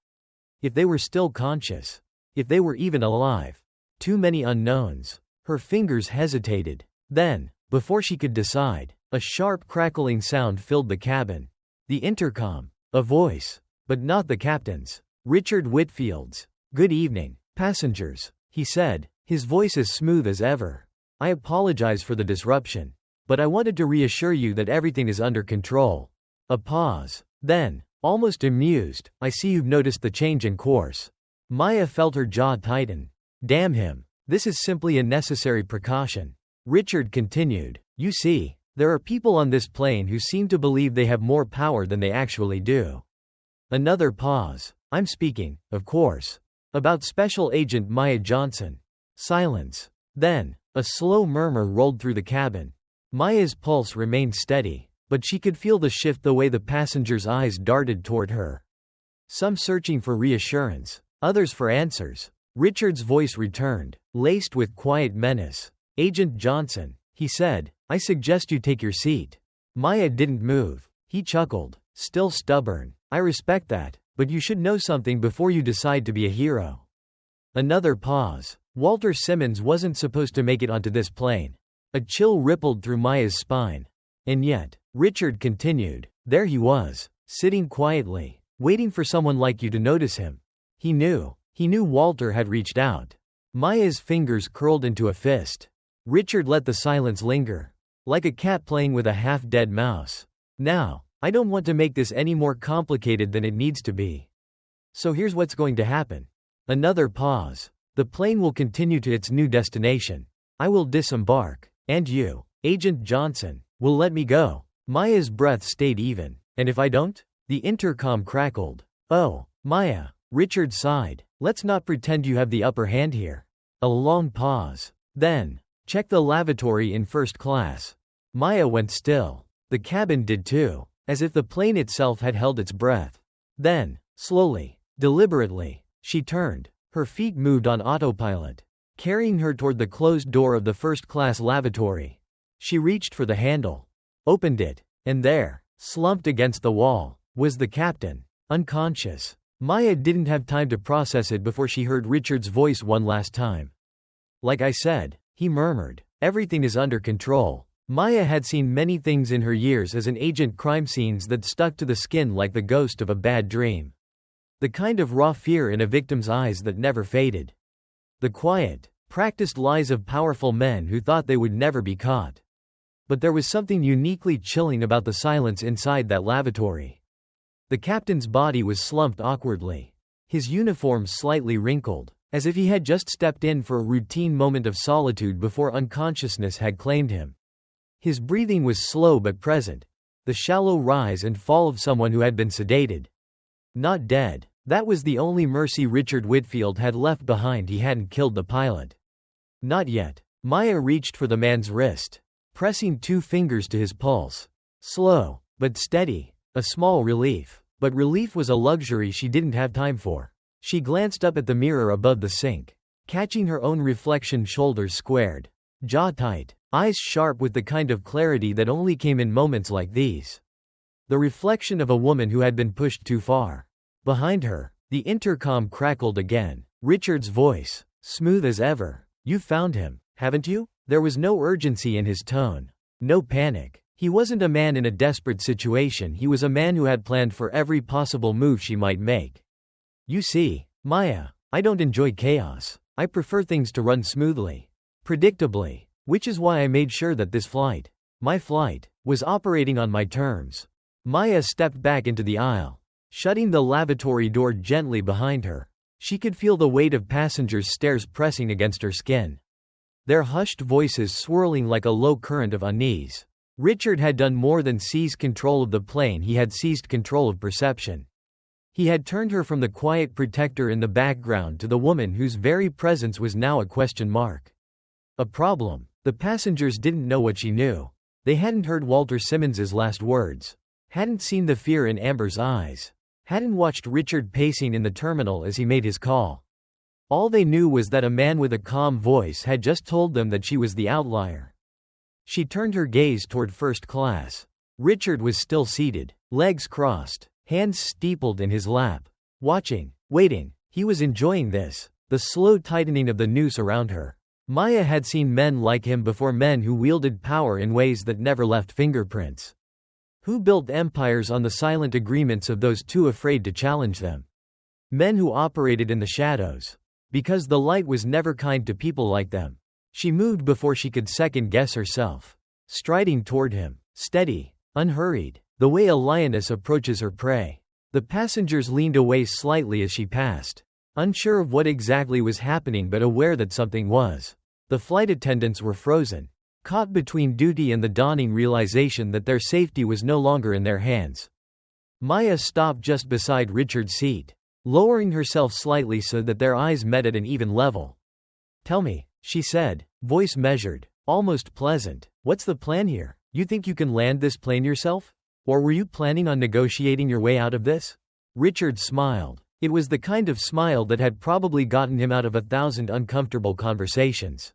If they were still conscious, if they were even alive. Too many unknowns. Her fingers hesitated. Then, before she could decide, a sharp crackling sound filled the cabin. The intercom. A voice. But not the captain's. Richard Whitfield's. "Good evening, passengers," he said, his voice as smooth as ever. "I apologize for the disruption, but I wanted to reassure you that everything is under control." A pause. Then, almost amused, "I see you've noticed the change in course." Maya felt her jaw tighten. Damn him. This is simply a necessary precaution. Richard continued, "You see, there are people on this plane who seem to believe they have more power than they actually do." Another pause. "I'm speaking, of course, about Special Agent Maya Johnson." Silence. Then, a slow murmur rolled through the cabin. Maya's pulse remained steady, but she could feel the shift the way the passengers' eyes darted toward her. Some searching for reassurance, others for answers. Richard's voice returned, laced with quiet menace. "Agent Johnson," he said, "I suggest you take your seat." Maya didn't move. He chuckled, still stubborn. "I respect that, but you should know something before you decide to be a hero." Another pause. Walter Simmons wasn't supposed to make it onto this plane. A chill rippled through Maya's spine. And yet, Richard continued, there he was, sitting quietly, waiting for someone like you to notice him. He knew Walter had reached out. Maya's fingers curled into a fist. Richard let the silence linger, like a cat playing with a half-dead mouse. "Now, I don't want to make this any more complicated than it needs to be. So here's what's going to happen." Another pause. "The plane will continue to its new destination. I will disembark, and you, Agent Johnson, will let me go." Maya's breath stayed even. "And if I don't?" The intercom crackled. "Oh, Maya," Richard sighed, "let's not pretend you have the upper hand here." A long pause. Then, "Check the lavatory in first class." Maya went still. The cabin did too, as if the plane itself had held its breath. Then, slowly, deliberately, she turned. Her feet moved on autopilot, carrying her toward the closed door of the first-class lavatory. She reached for the handle, opened it, and there, slumped against the wall, was the captain, unconscious. Maya didn't have time to process it before she heard Richard's voice one last time. "Like I said," he murmured, "everything is under control." Maya had seen many things in her years as an agent, crime scenes that stuck to the skin like the ghost of a bad dream. The kind of raw fear in a victim's eyes that never faded. The quiet, practiced lies of powerful men who thought they would never be caught. But there was something uniquely chilling about the silence inside that lavatory. The captain's body was slumped awkwardly, his uniform slightly wrinkled, as if he had just stepped in for a routine moment of solitude before unconsciousness had claimed him. His breathing was slow but present, the shallow rise and fall of someone who had been sedated. Not dead. That was the only mercy Richard Whitfield had left behind. He hadn't killed the pilot. Not yet. Maya reached for the man's wrist, pressing 2 fingers to his pulse. Slow, but steady. A small relief. But relief was a luxury she didn't have time for. She glanced up at the mirror above the sink, catching her own reflection, shoulders squared, jaw tight, eyes sharp with the kind of clarity that only came in moments like these. The reflection of a woman who had been pushed too far. Behind her, the intercom crackled again. Richard's voice, smooth as ever. "You found him, haven't you?" There was no urgency in his tone. No panic. He wasn't a man in a desperate situation. He was a man who had planned for every possible move she might make. "You see, Maya, I don't enjoy chaos. I prefer things to run smoothly, predictably, which is why I made sure that this flight, my flight, was operating on my terms." Maya stepped back into the aisle, shutting the lavatory door gently behind her. She could feel the weight of passengers' stares pressing against her skin. Their hushed voices swirling like a low current of unease. Richard had done more than seize control of the plane, he had seized control of perception. He had turned her from the quiet protector in the background to the woman whose very presence was now a question mark. A problem. The passengers didn't know what she knew. They hadn't heard Walter Simmons's last words. Hadn't seen the fear in Amber's eyes. Hadn't watched Richard pacing in the terminal as he made his call. All they knew was that a man with a calm voice had just told them that she was the outlier. She turned her gaze toward first class. Richard was still seated, legs crossed, hands steepled in his lap. Watching, waiting, he was enjoying this, the slow tightening of the noose around her. Maya had seen men like him before, men who wielded power in ways that never left fingerprints. Who built empires on the silent agreements of those too afraid to challenge them. Men who operated in the shadows. Because the light was never kind to people like them. She moved before she could second-guess herself. Striding toward him, steady, unhurried, the way a lioness approaches her prey. The passengers leaned away slightly as she passed, unsure of what exactly was happening but aware that something was. The flight attendants were frozen, caught between duty and the dawning realization that their safety was no longer in their hands. Maya stopped just beside Richard's seat, lowering herself slightly so that their eyes met at an even level. "Tell me," she said, voice measured, almost pleasant, "what's the plan here? You think you can land this plane yourself? Or were you planning on negotiating your way out of this?" Richard smiled. It was the kind of smile that had probably gotten him out of 1,000 uncomfortable conversations.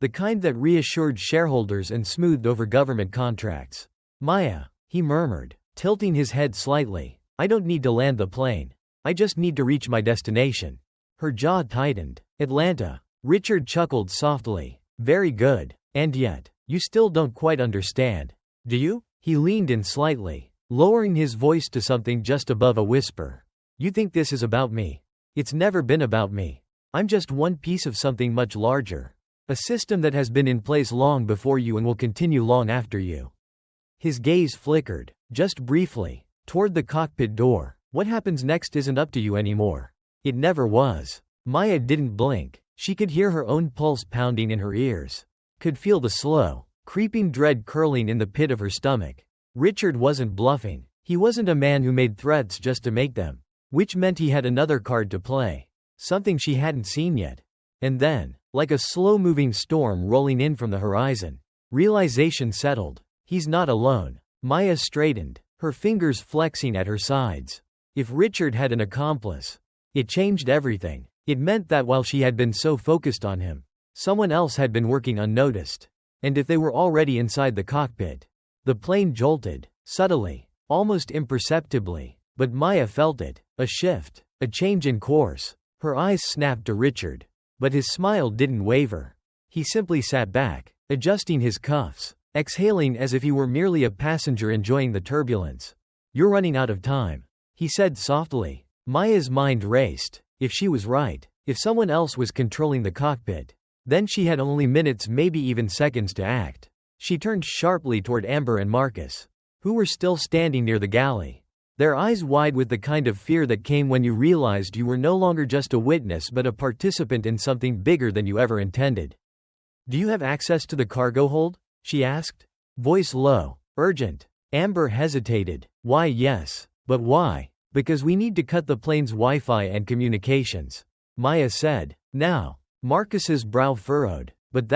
The kind that reassured shareholders and smoothed over government contracts. "Maya," he murmured, tilting his head slightly, "I don't need to land the plane. I just need to reach my destination." Her jaw tightened. "Atlanta." Richard chuckled softly. "Very good. And yet, you still don't quite understand. Do you?" He leaned in slightly, lowering his voice to something just above a whisper. "You think this is about me? It's never been about me. I'm just one piece of something much larger. A system that has been in place long before you and will continue long after you." His gaze flickered, just briefly, toward the cockpit door. "What happens next isn't up to you anymore. It never was." Maya didn't blink. She could hear her own pulse pounding in her ears. Could feel the slow, creeping dread curling in the pit of her stomach. Richard wasn't bluffing. He wasn't a man who made threats just to make them. Which meant he had another card to play. Something she hadn't seen yet. And then, like a slow-moving storm rolling in from the horizon, realization settled. He's not alone. Maya straightened, her fingers flexing at her sides. If Richard had an accomplice, it changed everything. It meant that while she had been so focused on him, someone else had been working unnoticed. And if they were already inside the cockpit, the plane jolted, subtly, almost imperceptibly, but Maya felt it, a shift, a change in course. Her eyes snapped to Richard, but his smile didn't waver. He simply sat back, adjusting his cuffs, exhaling as if he were merely a passenger enjoying the turbulence. "You're running out of time," he said softly. Maya's mind raced. If she was right, if someone else was controlling the cockpit, then she had only minutes, maybe even seconds to act. She turned sharply toward Amber and Marcus, who were still standing near the galley, their eyes wide with the kind of fear that came when you realized you were no longer just a witness but a participant in something bigger than you ever intended. "Do you have access to the cargo hold?" she asked, voice low, urgent. Amber hesitated. "Why, yes. But why?" "Because we need to cut the plane's Wi-Fi and communications," Maya said. Now, Marcus's brow furrowed. "But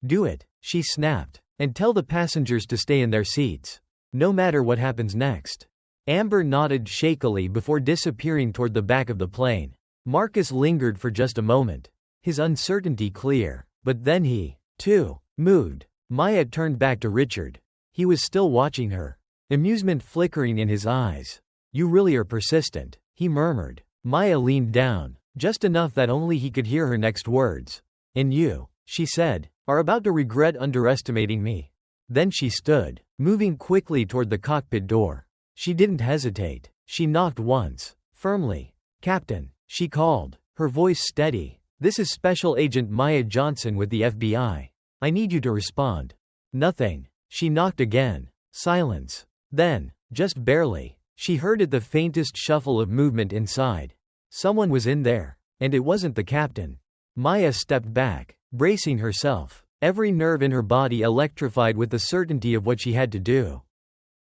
do it," she snapped, "and tell the passengers to stay in their seats. No matter what happens next." Amber nodded shakily before disappearing toward the back of the plane. Marcus lingered for just a moment, his uncertainty clear, but then he, too, moved. Maya turned back to Richard. He was still watching her, amusement flickering in his eyes. "You really are persistent," he murmured. Maya leaned down, just enough that only he could hear her next words. "And you," she said, "are about to regret underestimating me." Then she stood, moving quickly toward the cockpit door. She didn't hesitate. She knocked once, firmly. "Captain," she called, her voice steady. "This is Special Agent Maya Johnson with the FBI. I need you to respond." "Nothing." She knocked again. Silence. Then, just barely, she heard it, the faintest shuffle of movement inside. Someone was in there. And it wasn't the captain. Maya stepped back, bracing herself, every nerve in her body electrified with the certainty of what she had to do.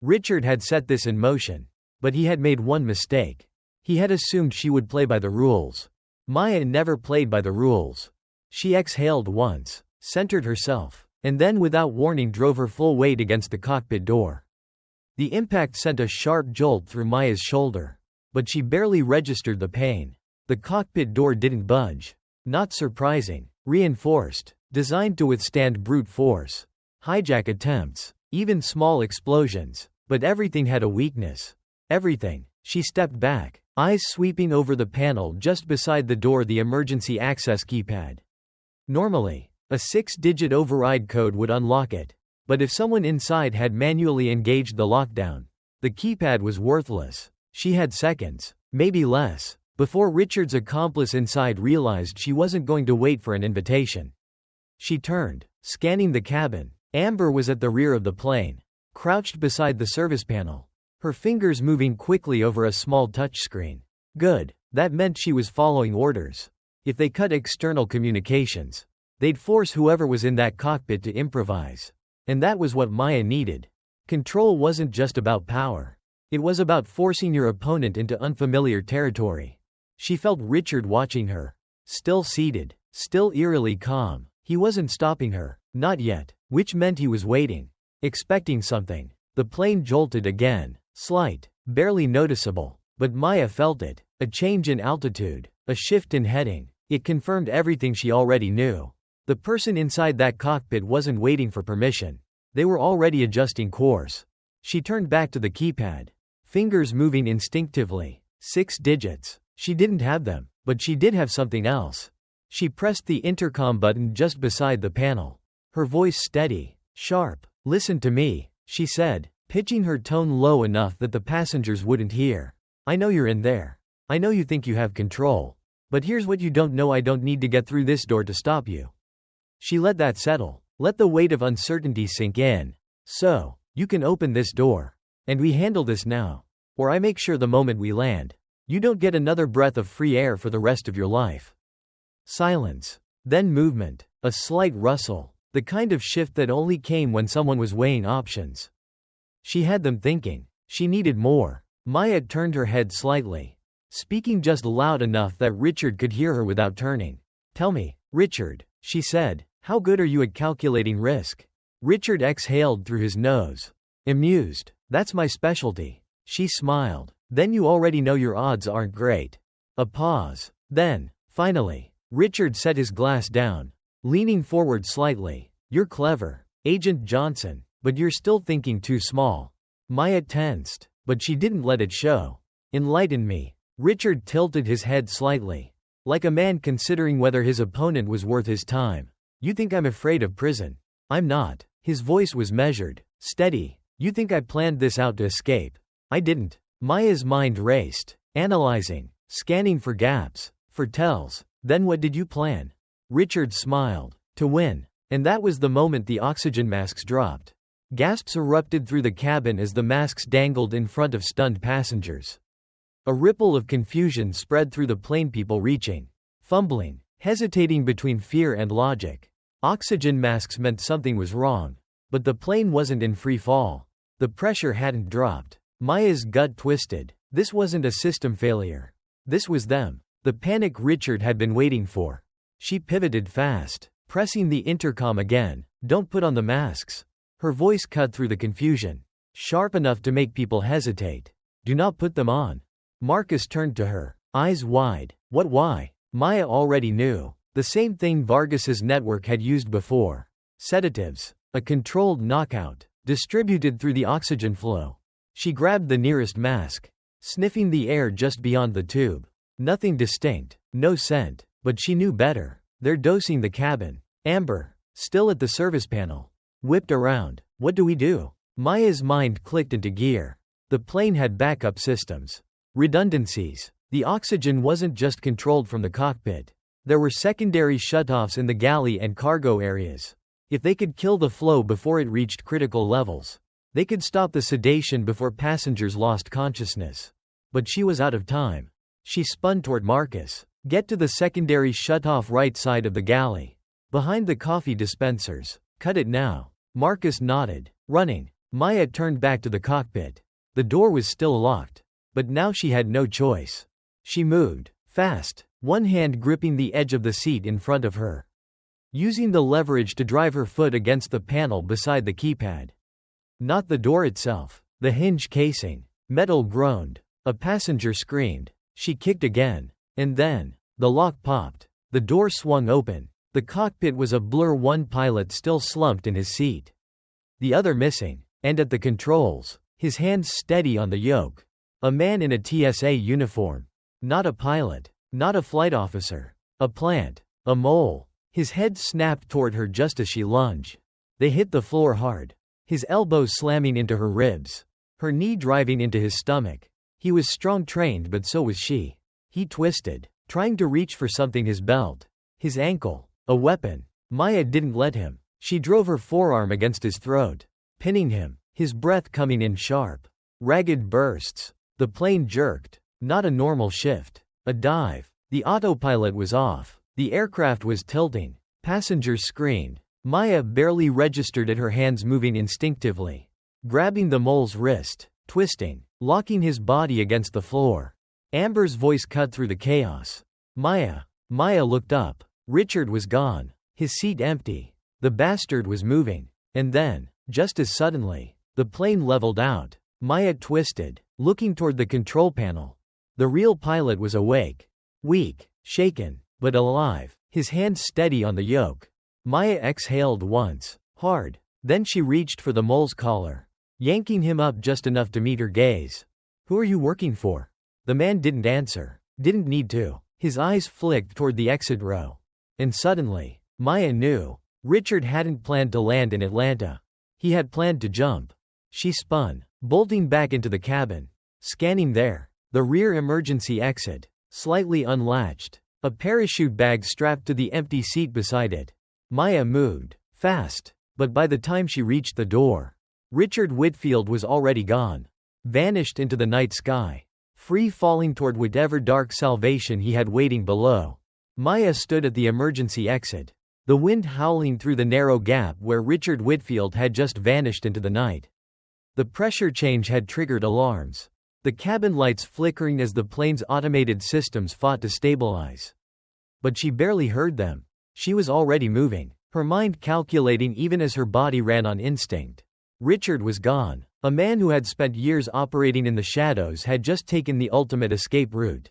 Richard had set this in motion. But he had made one mistake. He had assumed she would play by the rules. Maya never played by the rules. She exhaled once, centered herself, and then without warning drove her full weight against the cockpit door. The impact sent a sharp jolt through Maya's shoulder. But she barely registered the pain. The cockpit door didn't budge. Not surprising. Reinforced. Designed to withstand brute force. Hijack attempts. Even small explosions. But everything had a weakness. Everything. She stepped back, eyes sweeping over the panel just beside the door, the emergency access keypad. Normally, a 6-digit override code would unlock it. But if someone inside had manually engaged the lockdown, the keypad was worthless. She had seconds, maybe less, before Richard's accomplice inside realized she wasn't going to wait for an invitation. She turned, scanning the cabin. Amber was at the rear of the plane, crouched beside the service panel, her fingers moving quickly over a small touchscreen. Good, that meant she was following orders. If they cut external communications, they'd force whoever was in that cockpit to improvise. And that was what Maya needed. Control wasn't just about power. It was about forcing your opponent into unfamiliar territory. She felt Richard watching her. Still seated, still eerily calm. He wasn't stopping her, not yet, which meant he was waiting, expecting something. The plane jolted again, slight, barely noticeable, but Maya felt it, a change in altitude, a shift in heading. It confirmed everything she already knew. The person inside that cockpit wasn't waiting for permission. They were already adjusting course. She turned back to the keypad, fingers moving instinctively. 6 digits. She didn't have them, but she did have something else. She pressed the intercom button just beside the panel. Her voice steady, sharp. "Listen to me," she said, pitching her tone low enough that the passengers wouldn't hear. "I know you're in there. I know you think you have control. But here's what you don't know: I don't need to get through this door to stop you." She let that settle, let the weight of uncertainty sink in. "So, you can open this door. And we handle this now. Or I make sure the moment we land, you don't get another breath of free air for the rest of your life." Silence. Then movement. A slight rustle. The kind of shift that only came when someone was weighing options. She had them thinking. She needed more. Maya turned her head slightly, speaking just loud enough that Richard could hear her without turning. "Tell me, Richard," she said, "how good are you at calculating risk?" Richard exhaled through his nose. Amused. "That's my specialty." She smiled. "Then you already know your odds aren't great." A pause. Then, finally, Richard set his glass down, leaning forward slightly. "You're clever, Agent Johnson, but you're still thinking too small." Maya tensed, but she didn't let it show. "Enlighten me." Richard tilted his head slightly, like a man considering whether his opponent was worth his time. "You think I'm afraid of prison? I'm not." His voice was measured, steady. "You think I planned this out to escape? I didn't." Maya's mind raced, analyzing, scanning for gaps, for tells. "Then what did you plan?" Richard smiled. "To win." And that was the moment the oxygen masks dropped. Gasps erupted through the cabin as the masks dangled in front of stunned passengers. A ripple of confusion spread through the plane, people reaching, fumbling, hesitating between fear and logic. Oxygen masks meant something was wrong. But the plane wasn't in free fall. The pressure hadn't dropped. Maya's gut twisted. This wasn't a system failure. This was them. The panic Richard had been waiting for. She pivoted fast, pressing the intercom again. "Don't put on the masks." Her voice cut through the confusion, sharp enough to make people hesitate. "Do not put them on." Marcus turned to her, eyes wide. "What? Why?" Maya already knew. The same thing Vargas's network had used before. Sedatives. A controlled knockout, distributed through the oxygen flow. She grabbed the nearest mask, sniffing the air just beyond the tube. Nothing distinct, no scent, but she knew better. They're dosing the cabin. Amber, still at the service panel, whipped around. "What do we do?" Maya's mind clicked into gear. The plane had backup systems. Redundancies. The oxygen wasn't just controlled from the cockpit. There were secondary shutoffs in the galley and cargo areas. If they could kill the flow before it reached critical levels, they could stop the sedation before passengers lost consciousness. But she was out of time. She spun toward Marcus. Get to the secondary shut-off right side of the galley. Behind the coffee dispensers. Cut it now. Marcus nodded. Running. Maya turned back to the cockpit. The door was still locked. But now she had no choice. She moved. Fast. One hand gripping the edge of the seat in front of her. Using the leverage to drive her foot against the panel beside the keypad. Not the door itself. The hinge casing. Metal groaned. A passenger screamed. She kicked again. And then, the lock popped. The door swung open. The cockpit was a blur, one pilot still slumped in his seat. The other missing. And at the controls, his hands steady on the yoke. A man in a TSA uniform. Not a pilot. Not a flight officer. A plant. A mole. His head snapped toward her just as she lunged. They hit the floor hard. His elbows slamming into her ribs. Her knee driving into his stomach. He was strong-trained, but so was she. He twisted, trying to reach for something, his belt. His ankle. A weapon. Maya didn't let him. She drove her forearm against his throat, pinning him, his breath coming in sharp, ragged bursts. The plane jerked. Not a normal shift. A dive. The autopilot was off. The aircraft was tilting. Passengers screamed. Maya barely registered it, her hands moving instinctively. Grabbing the mole's wrist. Twisting. Locking his body against the floor. Amber's voice cut through the chaos. Maya. Maya looked up. Richard was gone. His seat empty. The bastard was moving. And then, just as suddenly, the plane leveled out. Maya twisted, looking toward the control panel. The real pilot was awake. Weak, shaken, but alive, his hands steady on the yoke. Maya exhaled once, hard. Then she reached for the mole's collar, yanking him up just enough to meet her gaze. Who are you working for? The man didn't answer. Didn't need to. His eyes flicked toward the exit row. And suddenly, Maya knew. Richard hadn't planned to land in Atlanta. He had planned to jump. She spun, bolting back into the cabin. Scanning there. The rear emergency exit. Slightly unlatched. A parachute bag strapped to the empty seat beside it. Maya moved. Fast. But by the time she reached the door, Richard Whitfield was already gone. Vanished into the night sky. Free falling toward whatever dark salvation he had waiting below. Maya stood at the emergency exit. The wind howling through the narrow gap where Richard Whitfield had just vanished into the night. The pressure change had triggered alarms. The cabin lights flickering as the plane's automated systems fought to stabilize. But she barely heard them. She was already moving, her mind calculating even as her body ran on instinct. Richard was gone. A man who had spent years operating in the shadows had just taken the ultimate escape route.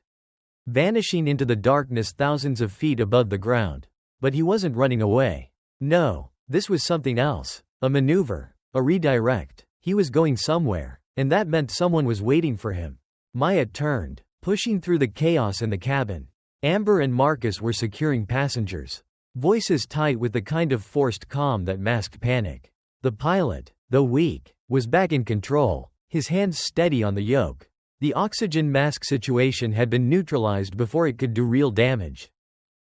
Vanishing into the darkness thousands of feet above the ground. But he wasn't running away. No, this was something else. A maneuver. A redirect. He was going somewhere, and that meant someone was waiting for him. Maya turned, pushing through the chaos in the cabin. Amber and Marcus were securing passengers. Voices tight with the kind of forced calm that masked panic. The pilot, though weak, was back in control, his hands steady on the yoke. The oxygen mask situation had been neutralized before it could do real damage.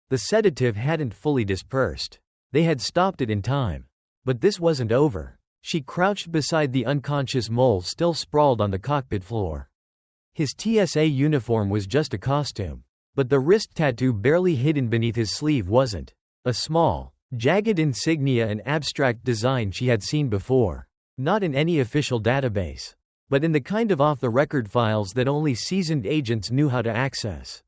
The sedative hadn't fully dispersed. They had stopped it in time. But this wasn't over. She crouched beside the unconscious mole still sprawled on the cockpit floor. His TSA uniform was just a costume. But the wrist tattoo barely hidden beneath his sleeve wasn't. A small, jagged insignia and abstract design she had seen before. Not in any official database. But in the kind of off-the-record files that only seasoned agents knew how to access.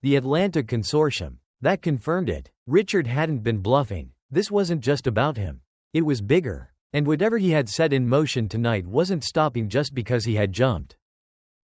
The Atlanta Consortium. That confirmed it. Richard hadn't been bluffing. This wasn't just about him. It was bigger. And whatever he had set in motion tonight wasn't stopping just because he had jumped.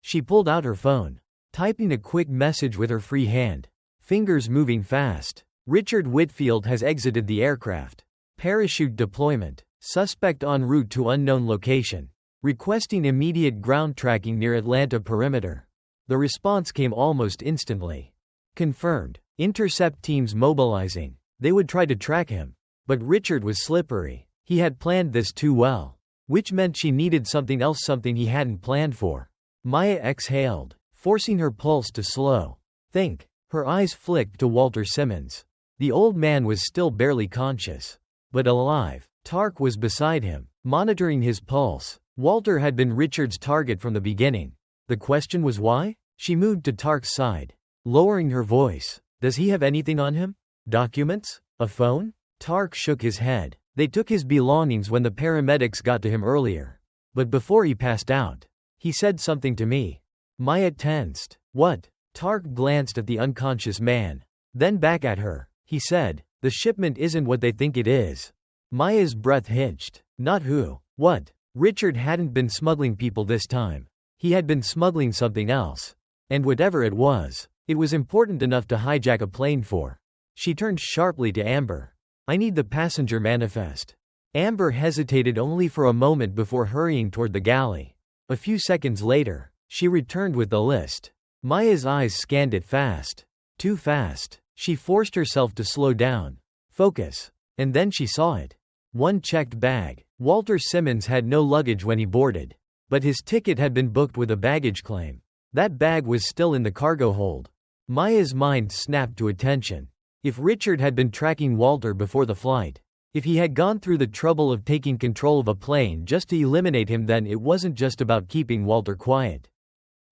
She pulled out her phone, typing a quick message with her free hand. Fingers moving fast. Richard Whitfield has exited the aircraft. Parachute deployment. Suspect en route to unknown location. Requesting immediate ground tracking near Atlanta perimeter. The response came almost instantly. Confirmed. Intercept teams mobilizing. They would try to track him. But Richard was slippery. He had planned this too well. Which meant she needed something else, something he hadn't planned for. Maya exhaled, forcing her pulse to slow. Think. Her eyes flicked to Walter Simmons. The old man was still barely conscious. But alive. Tark was beside him, monitoring his pulse. Walter had been Richard's target from the beginning. The question was why? She moved to Tark's side, lowering her voice. Does he have anything on him? Documents? A phone? Tark shook his head. They took his belongings when the paramedics got to him earlier. But before he passed out, he said something to me. Maya tensed. What? Tark glanced at the unconscious man, then back at her. He said, the shipment isn't what they think it is. Maya's breath hitched. Not who? What? Richard hadn't been smuggling people this time. He had been smuggling something else. And whatever it was important enough to hijack a plane for. She turned sharply to Amber. I need the passenger manifest. Amber hesitated only for a moment before hurrying toward the galley. A few seconds later, she returned with the list. Maya's eyes scanned it fast. Too fast. She forced herself to slow down. Focus. And then she saw it. One checked bag. Walter Simmons had no luggage when he boarded. But his ticket had been booked with a baggage claim. That bag was still in the cargo hold. Maya's mind snapped to attention. If Richard had been tracking Walter before the flight, if he had gone through the trouble of taking control of a plane just to eliminate him, then it wasn't just about keeping Walter quiet.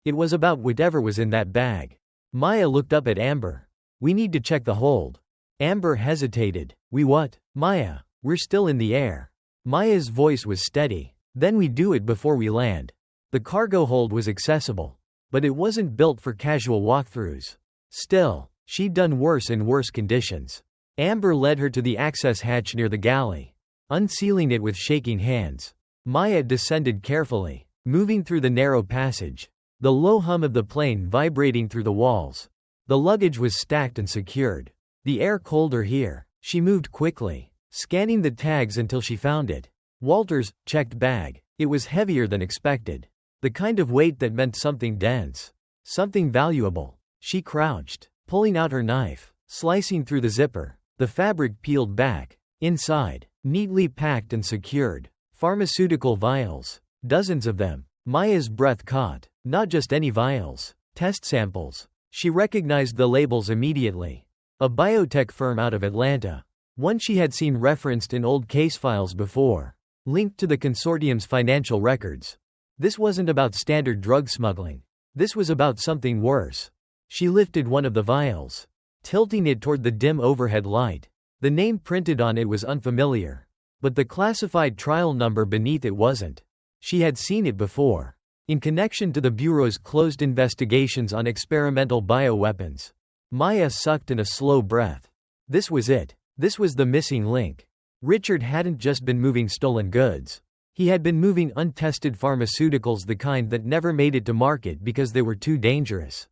It was about whatever was in that bag. Maya looked up at Amber. We need to check the hold. Amber hesitated. We what? Maya, we're still in the air. Maya's voice was steady. Then we do it before we land. The cargo hold was accessible, but it wasn't built for casual walkthroughs. Still, she'd done worse in worse conditions. Amber led her to the access hatch near the galley, unsealing it with shaking hands. Maya descended carefully, moving through the narrow passage, the low hum of the plane vibrating through the walls. The luggage was stacked and secured. The air colder here. She moved quickly, scanning the tags until she found it. Walter's checked bag. It was heavier than expected. The kind of weight that meant something dense, something valuable. She crouched, pulling out her knife, slicing through the zipper. The fabric peeled back. Inside, neatly packed and secured, pharmaceutical vials, dozens of them. Maya's breath caught. Not just any vials, test samples. She recognized the labels immediately. A biotech firm out of Atlanta. One she had seen referenced in old case files before, linked to the consortium's financial records. This wasn't about standard drug smuggling. This was about something worse. She lifted one of the vials, tilting it toward the dim overhead light. The name printed on it was unfamiliar, but the classified trial number beneath it wasn't. She had seen it before, in connection to the Bureau's closed investigations on experimental bioweapons. Maya sucked in a slow breath. This was it. This was the missing link. Richard hadn't just been moving stolen goods. He had been moving untested pharmaceuticals, the kind that never made it to market because they were too dangerous,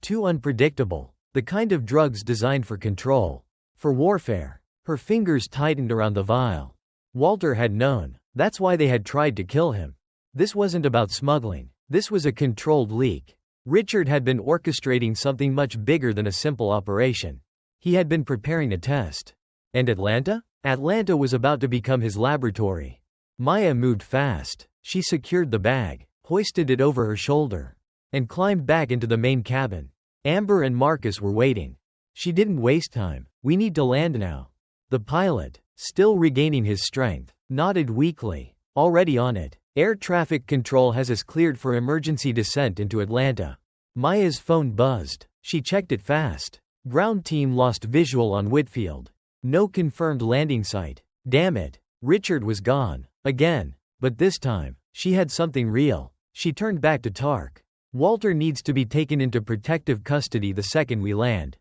too unpredictable. The kind of drugs designed for control, for warfare. Her fingers tightened around the vial. Walter had known. That's why they had tried to kill him. This wasn't about smuggling. This was a controlled leak. Richard had been orchestrating something much bigger than a simple operation. He had been preparing a test. And Atlanta? Atlanta was about to become his laboratory. Maya moved fast. She secured the bag, hoisted it over her shoulder, and climbed back into the main cabin. Amber and Marcus were waiting. She didn't waste time. We need to land now. The pilot, still regaining his strength, nodded weakly. Already on it. Air traffic control has us cleared for emergency descent into Atlanta. Maya's phone buzzed. She checked it fast. Ground team lost visual on Whitfield. No confirmed landing site. Damn it. Richard was gone. Again. But this time, she had something real. She turned back to Tark. Walter needs to be taken into protective custody the second we land.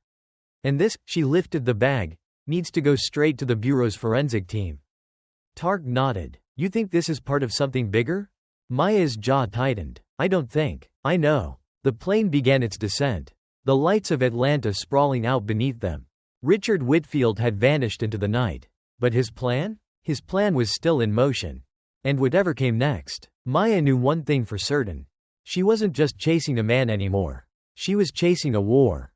And this, she lifted the bag, needs to go straight to the Bureau's forensic team. Tark nodded. You think this is part of something bigger? Maya's jaw tightened. I don't think. I know. The plane began its descent. The lights of Atlanta sprawling out beneath them. Richard Whitfield had vanished into the night. But his plan? His plan was still in motion. And whatever came next, Maya knew one thing for certain. She wasn't just chasing a man anymore. She was chasing a war.